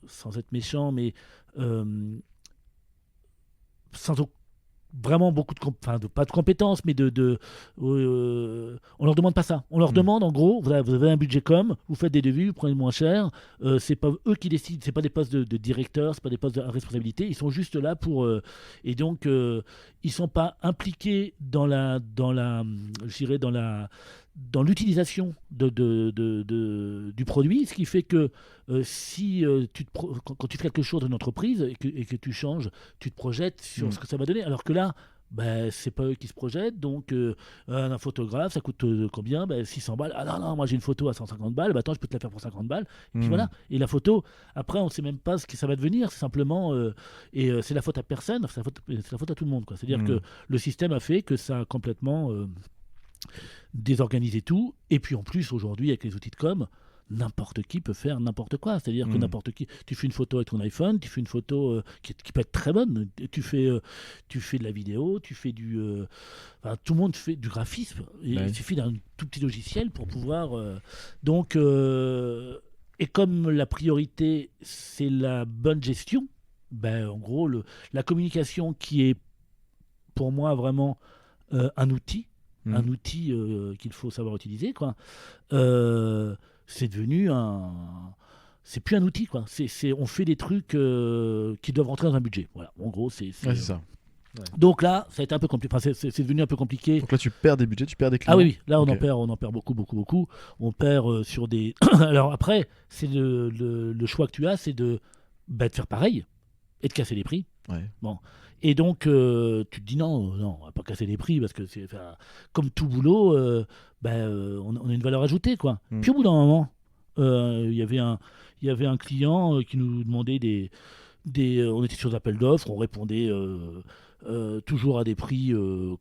sans être méchant, mais sans vraiment beaucoup pas de compétences, mais on leur demande pas ça. On leur demande, en gros, vous avez un budget vous faites des devis, vous prenez moins cher. C'est pas eux qui décident, c'est pas des postes de directeur, c'est pas des postes de responsabilité. Ils sont juste là pour et donc ils sont pas impliqués dans l'utilisation du produit, ce qui fait que si quand tu fais quelque chose dans une entreprise et que tu changes, tu te projettes sur ce que ça va donner, alors que là, c'est pas eux qui se projettent, donc un photographe, ça coûte combien 600 balles. Ah non, moi j'ai une photo à 150 balles, attends, je peux te la faire pour 50 balles. Et puis voilà, et la photo, après on sait même pas ce que ça va devenir, c'est simplement, c'est la faute à personne, c'est la faute à tout le monde, quoi. C'est-à-dire que le système a fait que ça a complètement... désorganiser tout, et puis en plus aujourd'hui avec les outils de com, n'importe qui peut faire n'importe quoi, c'est-à-dire que n'importe qui, tu fais une photo avec ton iPhone, tu fais une photo qui peut être très bonne, tu fais de la vidéo, tu fais tout le monde fait du graphisme, il suffit d'un tout petit logiciel pour pouvoir et comme la priorité c'est la bonne gestion, en gros la communication qui est pour moi vraiment un outil qu'il faut savoir utiliser, quoi. C'est devenu c'est plus un outil, quoi. On fait des trucs qui doivent rentrer dans un budget. Voilà, en gros, Ouais, c'est ça. Donc là, ça a été un peu compliqué. Enfin, c'est devenu un peu compliqué. Donc là, tu perds des budgets, tu perds des clients. Ah oui, là, Ok. on en perd beaucoup, beaucoup, beaucoup. On perd sur des. Alors après, c'est le choix que tu as, c'est de faire pareil et de casser les prix. Ouais. Bon. Et donc, tu te dis non, non, on va pas casser les prix parce que c'est comme tout boulot, on a une valeur ajoutée, quoi. Mm. Puis au bout d'un moment, il y avait un client qui nous demandait on était sur des appels d'offres, on répondait toujours à des prix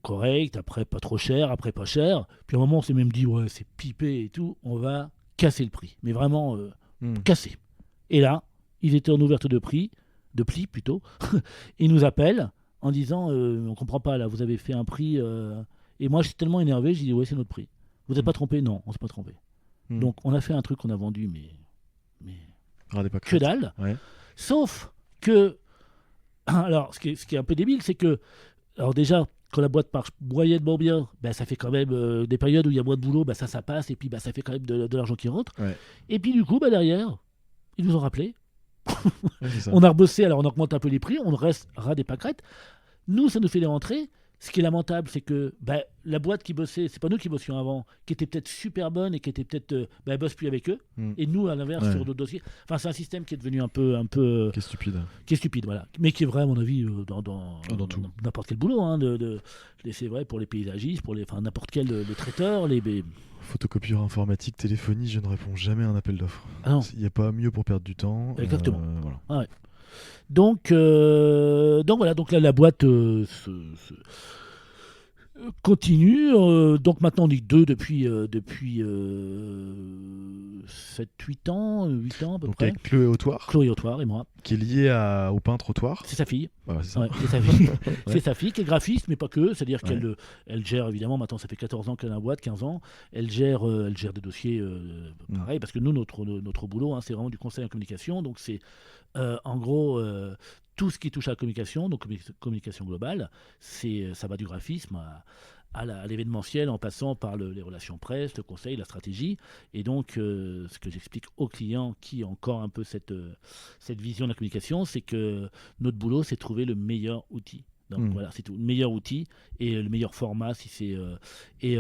corrects, après pas trop cher, après pas cher. Puis à un moment, on s'est même dit, ouais, c'est pipé et tout, on va casser le prix. Mais vraiment casser. Et là, ils étaient en ouverture de pli plutôt. Ils nous appellent en disant, on comprend pas là, vous avez fait un prix. Et moi, j'étais tellement énervé, j'ai dit, ouais, c'est notre prix. Vous n'êtes pas trompé? Non, on s'est pas trompé. Mm. Donc, on a fait un truc qu'on a vendu, mais Radez pas que crête. dalle. Ouais. Sauf que, alors, ce qui est un peu débile, c'est que, alors déjà, quand la boîte marche moyennement bien, ça fait quand même des périodes où il y a moins de boulot, ça passe, et puis ça fait quand même de l'argent qui rentre. Ouais. Et puis du coup, derrière, ils nous ont rappelé. Ouais, c'est ça. On a rebossé, alors on augmente un peu les prix, on reste ras des pâquerettes. Nous, ça nous fait des rentrées. Ce qui est lamentable, c'est que la boîte qui bossait, c'est pas nous qui bossions avant, qui était peut-être super bonne et qui était peut-être, elle bosse plus avec eux. Mm. Et nous, à l'inverse, Ouais. sur d'autres dossiers. Enfin, c'est un système qui est devenu un peu Qui est stupide. qui est stupide, voilà. Mais qui est vrai, à mon avis, dans tout. n'importe quel boulot. Hein, c'est vrai pour les paysagistes, pour n'importe quel le traiteur, Photocopieur informatique, téléphonie, je ne réponds jamais à un appel d'offres. Ah non. Il n'y a pas mieux pour perdre du temps. Exactement. Voilà. Donc voilà, donc là la boîte continue. Donc maintenant on est deux depuis 7-8 ans, 8 ans à peu Donc près. avec Chloé Autoire, Chloé Autoire et moi. qui est lié au peintre Autoire. C'est sa fille. Voilà, c'est ça. Ouais, c'est sa fille. Ouais. C'est sa fille qui est graphiste, mais pas que. C'est-à-dire Ouais. qu'elle gère évidemment, maintenant ça fait 14 ans qu'elle a la boîte, 15 ans. Elle gère des dossiers pareil, parce que nous, notre boulot, hein, c'est vraiment du conseil en communication. Donc c'est en gros tout ce qui touche à la communication, donc communication globale, ça va du graphisme à l'événementiel en passant par les relations presse, le conseil, la stratégie. Et donc, ce que j'explique aux clients qui ont encore un peu cette vision de la communication, c'est que notre boulot, c'est de trouver le meilleur outil. Donc voilà, c'est tout. Le meilleur outil et le meilleur format, si c'est et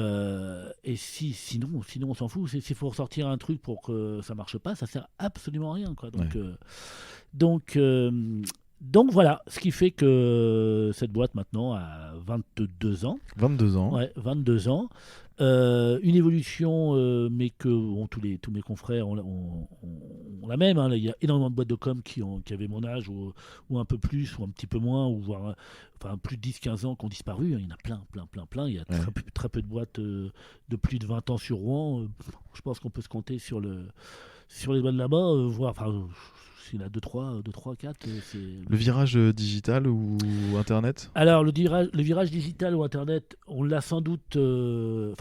sinon on s'en fout. S'il faut ressortir un truc pour que ça marche pas, ça sert absolument à rien, quoi. Donc voilà, ce qui fait que cette boîte maintenant a 22 ans. 22 ans. Ouais, 22 ans. Une évolution, mais que tous mes confrères ont la même. Hein. Il y a énormément de boîtes de com qui avaient mon âge, ou un peu plus, ou un petit peu moins, ou voire plus de 10-15 ans qui ont disparu. Il y en a plein. Il y a très peu de boîtes de plus de 20 ans sur Rouen. Je pense qu'on peut se compter sur les doigts de là-bas, voire... il y en a 2-3, 4. Le virage digital ou Internet? Alors, le virage digital ou Internet, on l'a sans doute... moi,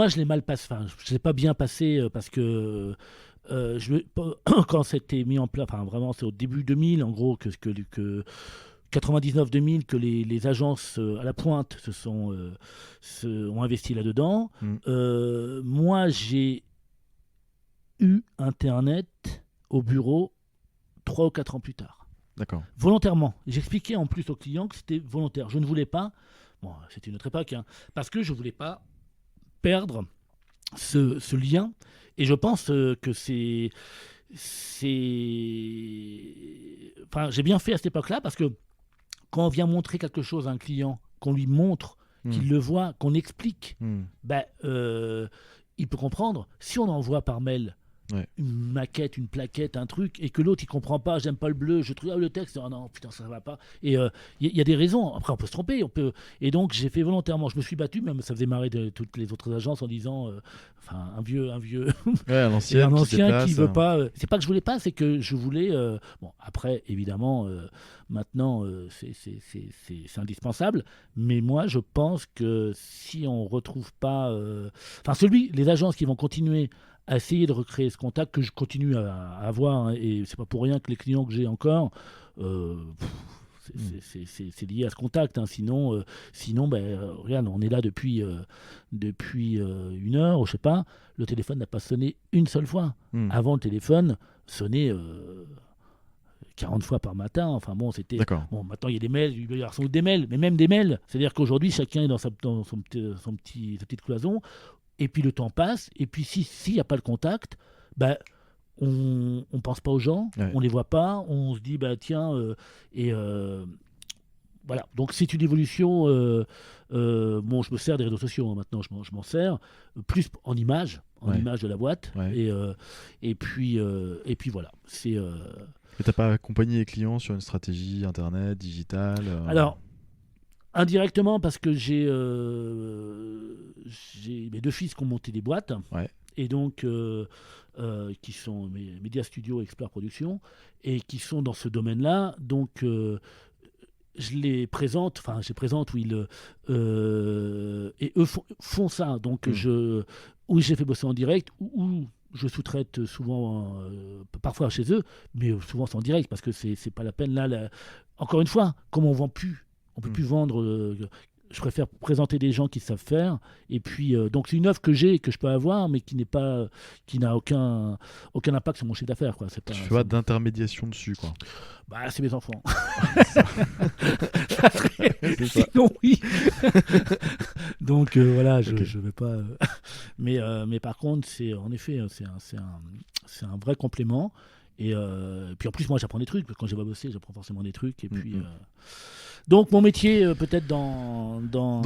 je l'ai mal passé. Enfin, je ne l'ai pas bien passé parce que... quand c'était mis en place, vraiment, c'est au début 2000, en gros, que 99-2000, que les agences à la pointe ont investi là-dedans. Moi, j'ai eu Internet au bureau 3 ou 4 ans plus tard. D'accord. Volontairement. J'expliquais en plus aux clients que c'était volontaire. Je ne voulais pas, c'était une autre époque, hein, parce que je ne voulais pas perdre ce lien. Et je pense que c'est... Enfin, j'ai bien fait à cette époque-là, parce que quand on vient montrer quelque chose à un client, qu'on lui montre, qu'il le voit, qu'on explique, il peut comprendre. Si on envoie par mail une maquette, une plaquette, un truc, et que l'autre il comprend pas, j'aime pas le bleu, je trouve le texte, oh non putain ça va pas. Et y a des raisons. Après on peut se tromper, et donc j'ai fait volontairement. Je me suis battu, même ça faisait marrer toutes les autres agences en disant, un vieux, un ancien qui veut pas. C'est pas que je voulais pas, c'est que je voulais. Bon après évidemment maintenant c'est indispensable, mais moi je pense que si on retrouve pas, les agences qui vont continuer à essayer de recréer ce contact que je continue à avoir, hein, et c'est pas pour rien que les clients que j'ai encore, C'est lié à ce contact. Hein. Sinon, regarde, on est là depuis 1 heure, ou je sais pas. Le téléphone n'a pas sonné une seule fois. Avant, le téléphone sonnait 40 fois par matin. Enfin bon, c'était. D'accord. Bon, maintenant, il y a des mails, il va y avoir sans doute des mails, mais même des mails. C'est-à-dire qu'aujourd'hui, chacun est dans sa petite cloison. Et puis le temps passe. Et puis s'il n'y a pas le contact, bah, on ne pense pas aux gens, on ne les voit pas, on se dit, bah tiens, voilà. Donc c'est une évolution. Bon, je me sers des réseaux sociaux, hein, maintenant, je m'en sers, plus en image de la boîte. Et puis voilà. C'est. Et t'as pas accompagné les clients sur une stratégie internet, digitale Alors, indirectement, parce que j'ai mes 2 fils qui ont monté des boîtes, et donc qui sont mes Media Studio Expert Production, et qui sont dans ce domaine-là. Donc, je les présente, où ils et eux font ça. Donc, où j'ai fait bosser en direct, où je sous-traite souvent, parfois chez eux, mais souvent c'est en direct, parce que c'est pas la peine. Là, encore une fois, comme on vend plus, on peut plus vendre. Je préfère présenter des gens qui savent faire. Et puis, donc c'est une offre que j'ai, que je peux avoir, mais qui n'a aucun impact sur mon chiffre d'affaires. Quoi. Tu fais pas d'intermédiation dessus, quoi. Bah, c'est mes enfants. C'est ça. Sinon, oui. Donc voilà, je vais pas. Mais par contre, c'est en effet, c'est un vrai complément. Et puis en plus, moi, j'apprends des trucs. Quand j'ai pas bossé, j'apprends forcément des trucs. Et puis. Donc mon métier, peut-être dans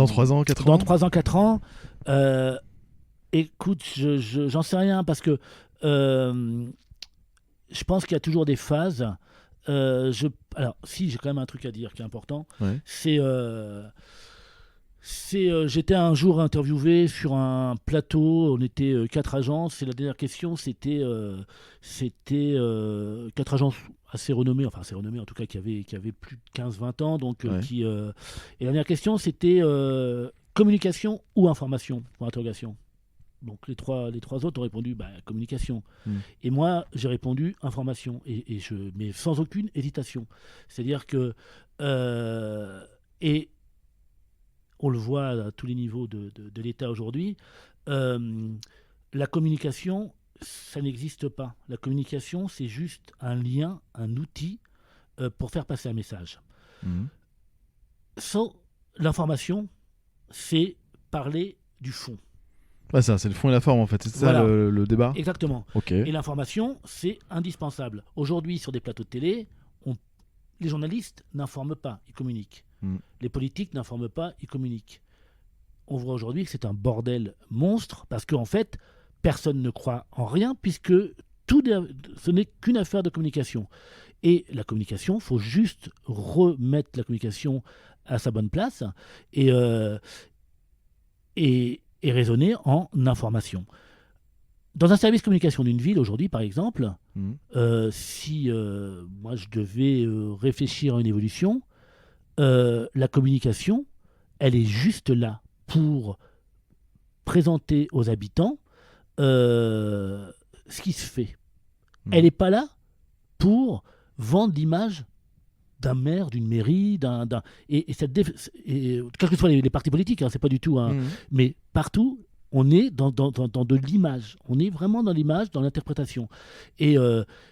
3 ans, 4 ans. Dans 3 ans, 4 ans. Écoute, j'en sais rien, parce que je pense qu'il y a toujours des phases. Alors, si, j'ai quand même un truc à dire qui est important. J'étais un jour interviewé sur un plateau, on était 4 agences, et la dernière question, c'était 4 agences assez renommées en tout cas, qui avaient plus de 15-20 ans. Donc, et la dernière question, c'était communication ou information, pour interrogation. Donc les trois autres ont répondu communication. Et moi, j'ai répondu information, mais sans aucune hésitation. C'est-à-dire que et on le voit à tous les niveaux de l'État aujourd'hui, la communication, ça n'existe pas. La communication, c'est juste un lien, un outil pour faire passer un message. Sans l'information, c'est parler du fond. Ça, c'est le fond et la forme, en fait. C'est ça le débat. Exactement. Okay. Et l'information, c'est indispensable. Aujourd'hui, sur des plateaux de télé, les journalistes n'informent pas, ils communiquent. Les politiques n'informent pas, ils communiquent. On voit aujourd'hui que c'est un bordel monstre, parce qu'en fait, personne ne croit en rien, puisque ce n'est qu'une affaire de communication. Et la communication, il faut juste remettre la communication à sa bonne place et raisonner en information. Dans un service communication d'une ville, aujourd'hui, par exemple, si moi je devais réfléchir à une évolution, la communication, elle est juste là pour présenter aux habitants ce qui se fait. Elle n'est pas là pour vendre l'image d'un maire, d'une mairie, quels que soient les partis politiques, c'est pas du tout, mais partout, on est dans de l'image. On est vraiment dans l'image, dans l'interprétation. Et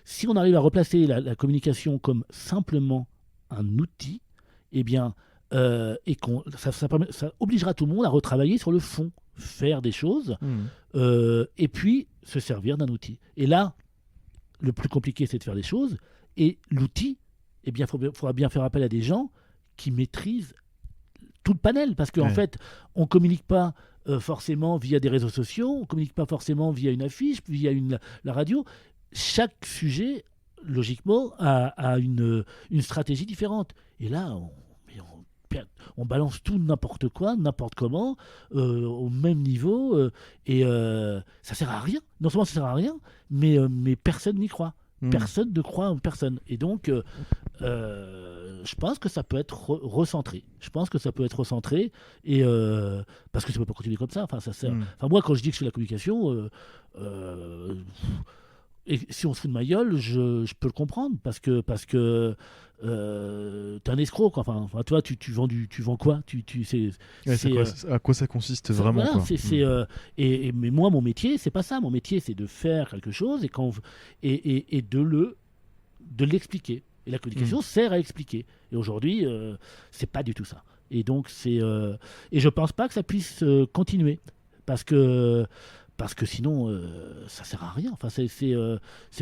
si on arrive à replacer la communication comme simplement un outil, eh bien, ça obligera tout le monde à retravailler sur le fond, faire des choses, et puis se servir d'un outil. Et là, le plus compliqué, c'est de faire des choses, et l'outil, eh bien, il faudra bien faire appel à des gens qui maîtrisent tout le panel, parce qu'en fait, on ne communique pas forcément via des réseaux sociaux, on ne communique pas forcément via une affiche, via la radio. Chaque sujet, logiquement, a une stratégie différente. Et là, on balance tout, n'importe quoi, n'importe comment, au même niveau, et ça ne sert à rien. Non seulement ça ne sert à rien, mais personne n'y croit. Personne ne croit en personne. Et donc, je pense que ça peut être recentré. Et parce que ça ne peut pas continuer comme ça. Moi, quand je dis que je fais la communication, et si on se fout de ma gueule, je peux le comprendre parce que t'es un escroc, quoi. Enfin, toi, tu vends quoi? À quoi ça consiste vraiment, voilà, quoi. mais moi, mon métier, c'est pas ça. Mon métier, c'est de faire quelque chose et de l'expliquer. Et la communication sert à expliquer. Et aujourd'hui, c'est pas du tout ça. Et donc, et je pense pas que ça puisse continuer parce que sinon, ça sert à rien. Enfin, c'est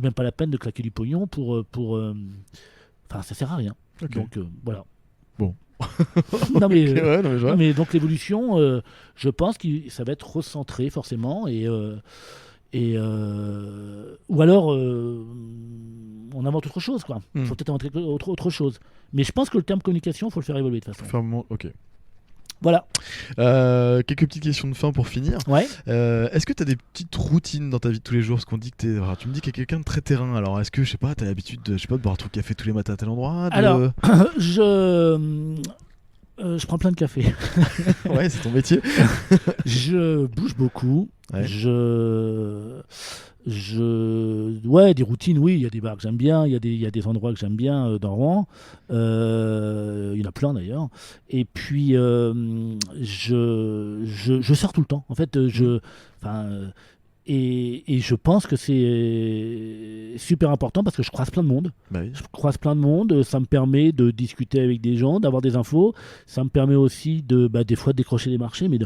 même pas la peine de claquer du pognon enfin, ça sert à rien. Ok. Donc, voilà. Bon. Non, mais, Ok, ouais, non, mais je vois. non, mais donc l'évolution, je pense que ça va être recentré forcément, ou alors on invente autre chose, quoi. Il faut peut-être inventer autre chose. Mais je pense que le terme communication, il faut le faire évoluer de toute façon. Ok. Voilà. Quelques petites questions de fin pour finir. Ouais. Est-ce que tu as des petites routines dans ta vie de tous les jours? Parce qu'on dit que tu me dis qu'il y a quelqu'un de très terrain. Alors, est-ce que, je sais pas, tu as l'habitude de boire ton café tous les matins à tel endroit Alors, je prends plein de café. Ouais, c'est ton métier. Je bouge beaucoup. Ouais. Ouais, des routines, oui. Il y a des bars que j'aime bien. Il y a des endroits que j'aime bien dans Rouen. Il y en a plein d'ailleurs. Et puis, je sors tout le temps. En fait, et je pense que c'est super important parce que je croise plein de monde. Bah oui. Je croise plein de monde, ça me permet de discuter avec des gens, d'avoir des infos. Ça me permet aussi des fois de décrocher des marchés, mais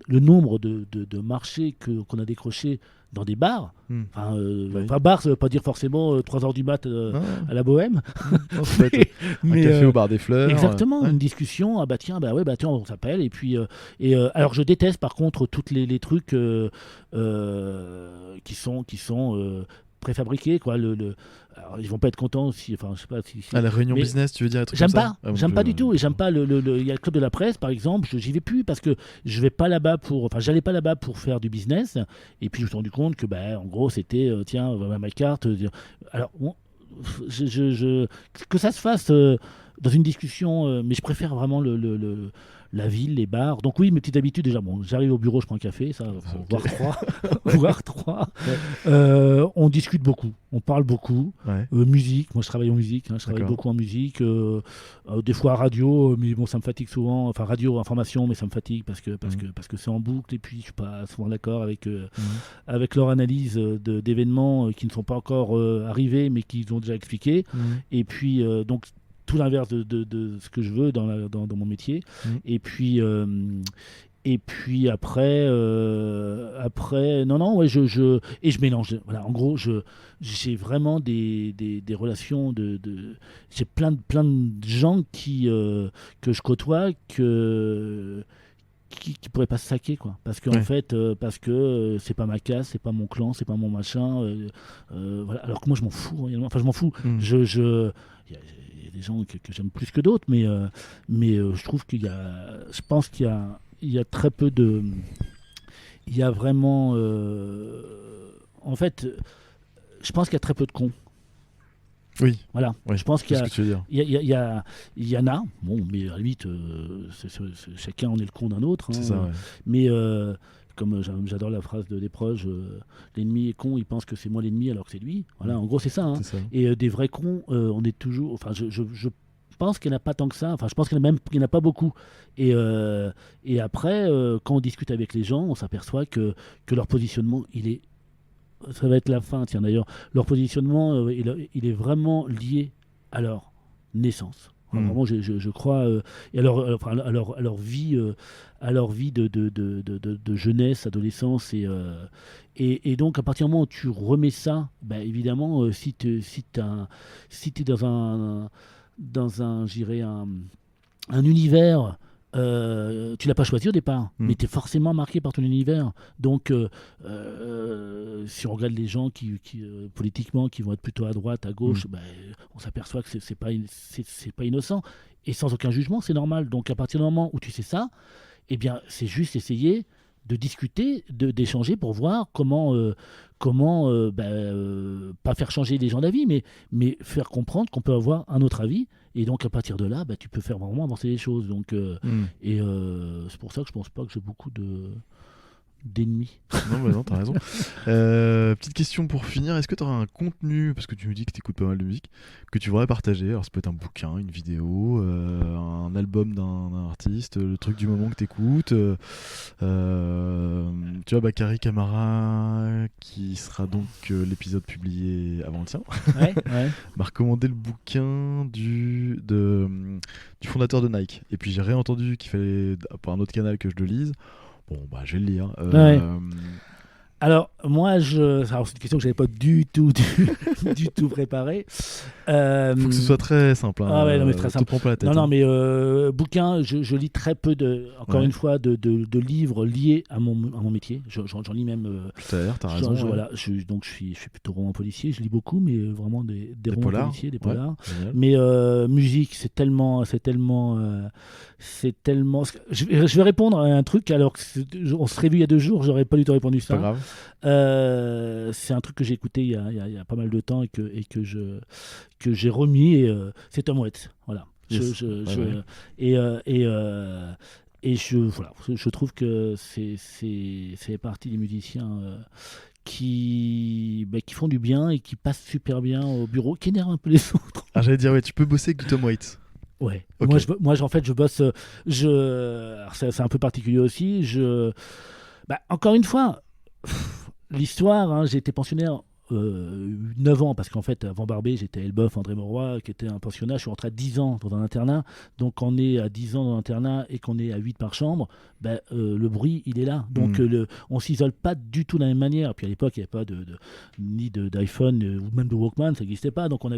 le nombre de marchés qu'on a décrochés dans des bars. Oui. Enfin, bar, ça veut pas dire forcément 3h du mat à la Bohème. Non, ça peut être un café au bar des fleurs. Exactement, Ouais. une discussion. Ah tiens, on s'appelle. Et puis, alors je déteste par contre toutes les trucs qui sont préfabriqués, quoi. Alors, ils vont pas être contents si, enfin, je sais pas si. À la réunion mais business, tu veux dire un truc j'aime comme ça? j'aime pas du tout, et j'aime pas il y a le club de la presse par exemple, j'y vais plus parce que je vais pas là-bas j'allais pas là-bas pour faire du business, et puis je me suis rendu compte que en gros c'était tiens, voilà ma carte. Alors bon, que ça se fasse dans une discussion, mais je préfère vraiment la ville, les bars. Donc oui, mes petites habitudes déjà. Bon, j'arrive au bureau, je prends un café, ça, voire trois, voire trois. On discute beaucoup, on parle beaucoup. Ouais. Musique, moi je travaille en musique, je travaille beaucoup en musique. Des fois à radio, mais bon, ça me fatigue souvent. Enfin radio, information, mais ça me fatigue parce que c'est en boucle, et puis je suis pas souvent d'accord avec leur analyse d'événements qui ne sont pas encore arrivés, mais qu'ils ont déjà expliqué. Et puis donc tout l'inverse de ce que je veux dans mon métier. Et puis après non, ouais, et je mélange. Voilà, en gros, j'ai vraiment des relations j'ai plein de gens que je côtoie qui pourraient pas se saquer, quoi, parce que en fait parce que c'est pas ma casse, c'est pas mon clan, c'est pas mon machin, voilà. Alors que moi je m'en fous réellement. Enfin je m'en fous. Il y a des gens que j'aime plus que d'autres, mais je trouve je pense qu'il y a très peu de, il y a vraiment en fait je pense qu'il y a très peu de cons. Oui. Voilà. Ouais, je pense qu'il y a, ce que tu veux dire. il y en a. Bon, mais à la limite, chacun en est le con d'un autre. C'est ça. Ouais. Mais comme j'adore la phrase de Desproges, l'ennemi est con, il pense que c'est moi l'ennemi alors que c'est lui. Voilà. En gros, c'est ça. Hein. C'est ça. Et des vrais cons, on est toujours. Enfin, je pense qu'il n'y en a pas tant que ça. Enfin, je pense qu'il n'y en a pas beaucoup. Et après, quand on discute avec les gens, on s'aperçoit que leur positionnement, ça va être la fin, tiens d'ailleurs. Leur positionnement, il est vraiment lié à leur naissance. Enfin, vraiment, je crois, et à leur vie, de jeunesse, adolescence, et donc à partir du moment où tu remets ça, évidemment, si tu es dans un univers. Tu l'as pas choisi au départ, mais tu es forcément marqué par ton univers. Donc, si on regarde les gens qui politiquement, qui vont être plutôt à droite, à gauche, on s'aperçoit que c'est pas innocent. Et sans aucun jugement, c'est normal. Donc, à partir du moment où tu sais ça, eh bien, c'est juste essayer de discuter, d'échanger pour voir comment pas faire changer les gens d'avis, mais faire comprendre qu'on peut avoir un autre avis. Et donc, à partir de là, tu peux faire vraiment avancer les choses. Donc, et c'est pour ça que je pense pas que j'ai beaucoup d'ennemis. Non, mais non, t'as raison. Petite question pour finir, est-ce que tu auras un contenu, parce que tu me dis que tu écoutes pas mal de musique, que tu voudrais partager? Alors ça peut être un bouquin, une vidéo, un album d'un artiste, le truc du moment que tu écoutes. Tu vois, Bakary Camara, qui sera donc l'épisode publié avant le tien, Ouais. m'a recommandé le bouquin du fondateur de Nike. Et puis j'ai réentendu qu'il fallait, pour un autre canal, que je le lise. Bon, bah, je vais le lire. Ouais. Alors, moi, c'est une question que j'avais pas du tout préparée. Faut que ce soit très simple. Hein. Ah ouais, non, mais très simple. Te prends pas la tête. Non, mais bouquins, je lis très peu une fois, de livres liés à mon métier. J'en lis même. Tout à l'heure, t'as raison. Voilà, je suis plutôt roman policier. Je lis beaucoup, mais vraiment des romans polars. Policiers, des polars. Ouais, mais musique, c'est tellement. Je vais répondre à un truc alors on serait vu il y a 2 jours, j'aurais pas du tout répondu ça. Pas grave. C'est un truc que j'ai écouté il y a pas mal de temps et que j'ai remis. Et, c'est Tom Waits. Voilà. Yes. Je trouve que c'est partie des musiciens qui font du bien et qui passent super bien au bureau, qui énervent un peu les autres. Ah, j'allais dire, ouais, tu peux bosser avec du Tom Waits. Ouais. Okay. Moi, en fait, je bosse. Alors c'est un peu particulier aussi. Encore une fois, l'histoire. Hein, j'ai été pensionnaire 9 ans, parce qu'en fait, avant Barbé, j'étais à Elbeuf, André Mauroy, qui était un pensionnat. Je suis rentré à 10 ans dans un internat. Donc, quand on est à 10 ans dans l'internat et qu'on est à 8 par chambre, le bruit, il est là. Donc, on s'isole pas du tout de la même manière. Puis à l'époque, il n'y avait pas ni d'iPhone ou même de Walkman, ça n'existait pas. Donc, on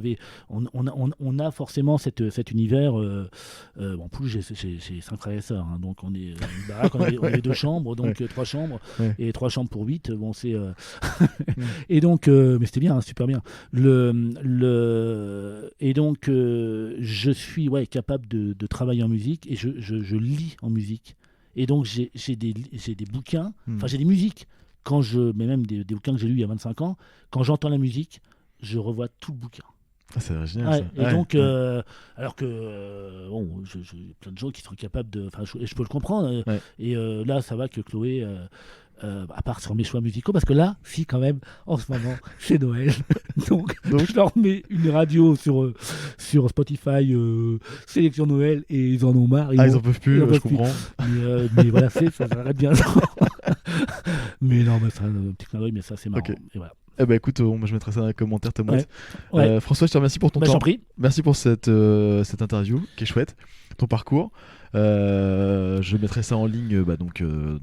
a forcément cet univers. En plus, j'ai 5 frères et sœurs. Hein, donc, on est une baraque, on avait 2 chambres, donc 3 chambres. Ouais. Et 3 chambres pour 8. Bon, c'est. Et donc, mais c'était bien, hein, super bien. Et donc, je suis capable de travailler en musique et je lis en musique. Et donc, j'ai des bouquins, j'ai des musiques. Mais même des bouquins que j'ai lus il y a 25 ans, quand j'entends la musique, je revois tout le bouquin. Ah, c'est génial, ça. Et donc, alors que j'ai plein de gens qui sont capables de. Je peux le comprendre. Ouais. Et là, ça va que Chloé. À part sur mes choix musicaux, parce que là, si quand même, en ce moment, c'est Noël. donc, je leur mets une radio sur Spotify, sélection Noël, et ils en ont marre. Ils en peuvent plus, je comprends. Mais voilà, ça s'arrête bien. Mais non, c'est un petit clin d'œil, mais ça, c'est marrant. Okay. Et voilà. Écoute, je mettrai ça dans les commentaires, Tom Waits. Ouais. François, je te remercie pour ton temps. J'en prie. Merci pour cette interview qui est chouette, ton parcours. Je mettrai ça en ligne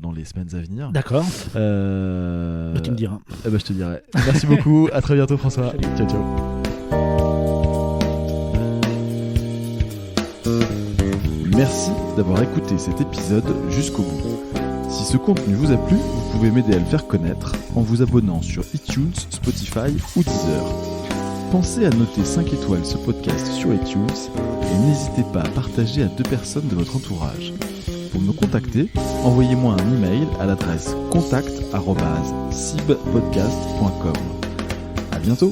dans les semaines à venir. D'accord. Tu me diras. Je te dirai. Merci beaucoup. À très bientôt, François. Salut. Ciao, ciao. Merci d'avoir écouté cet épisode jusqu'au bout. Si ce contenu vous a plu, vous pouvez m'aider à le faire connaître en vous abonnant sur iTunes, Spotify ou Deezer. Pensez à noter 5 étoiles ce podcast sur iTunes et n'hésitez pas à partager à 2 personnes de votre entourage. Pour me contacter, envoyez-moi un email à l'adresse contact@cibpodcast.com. À bientôt.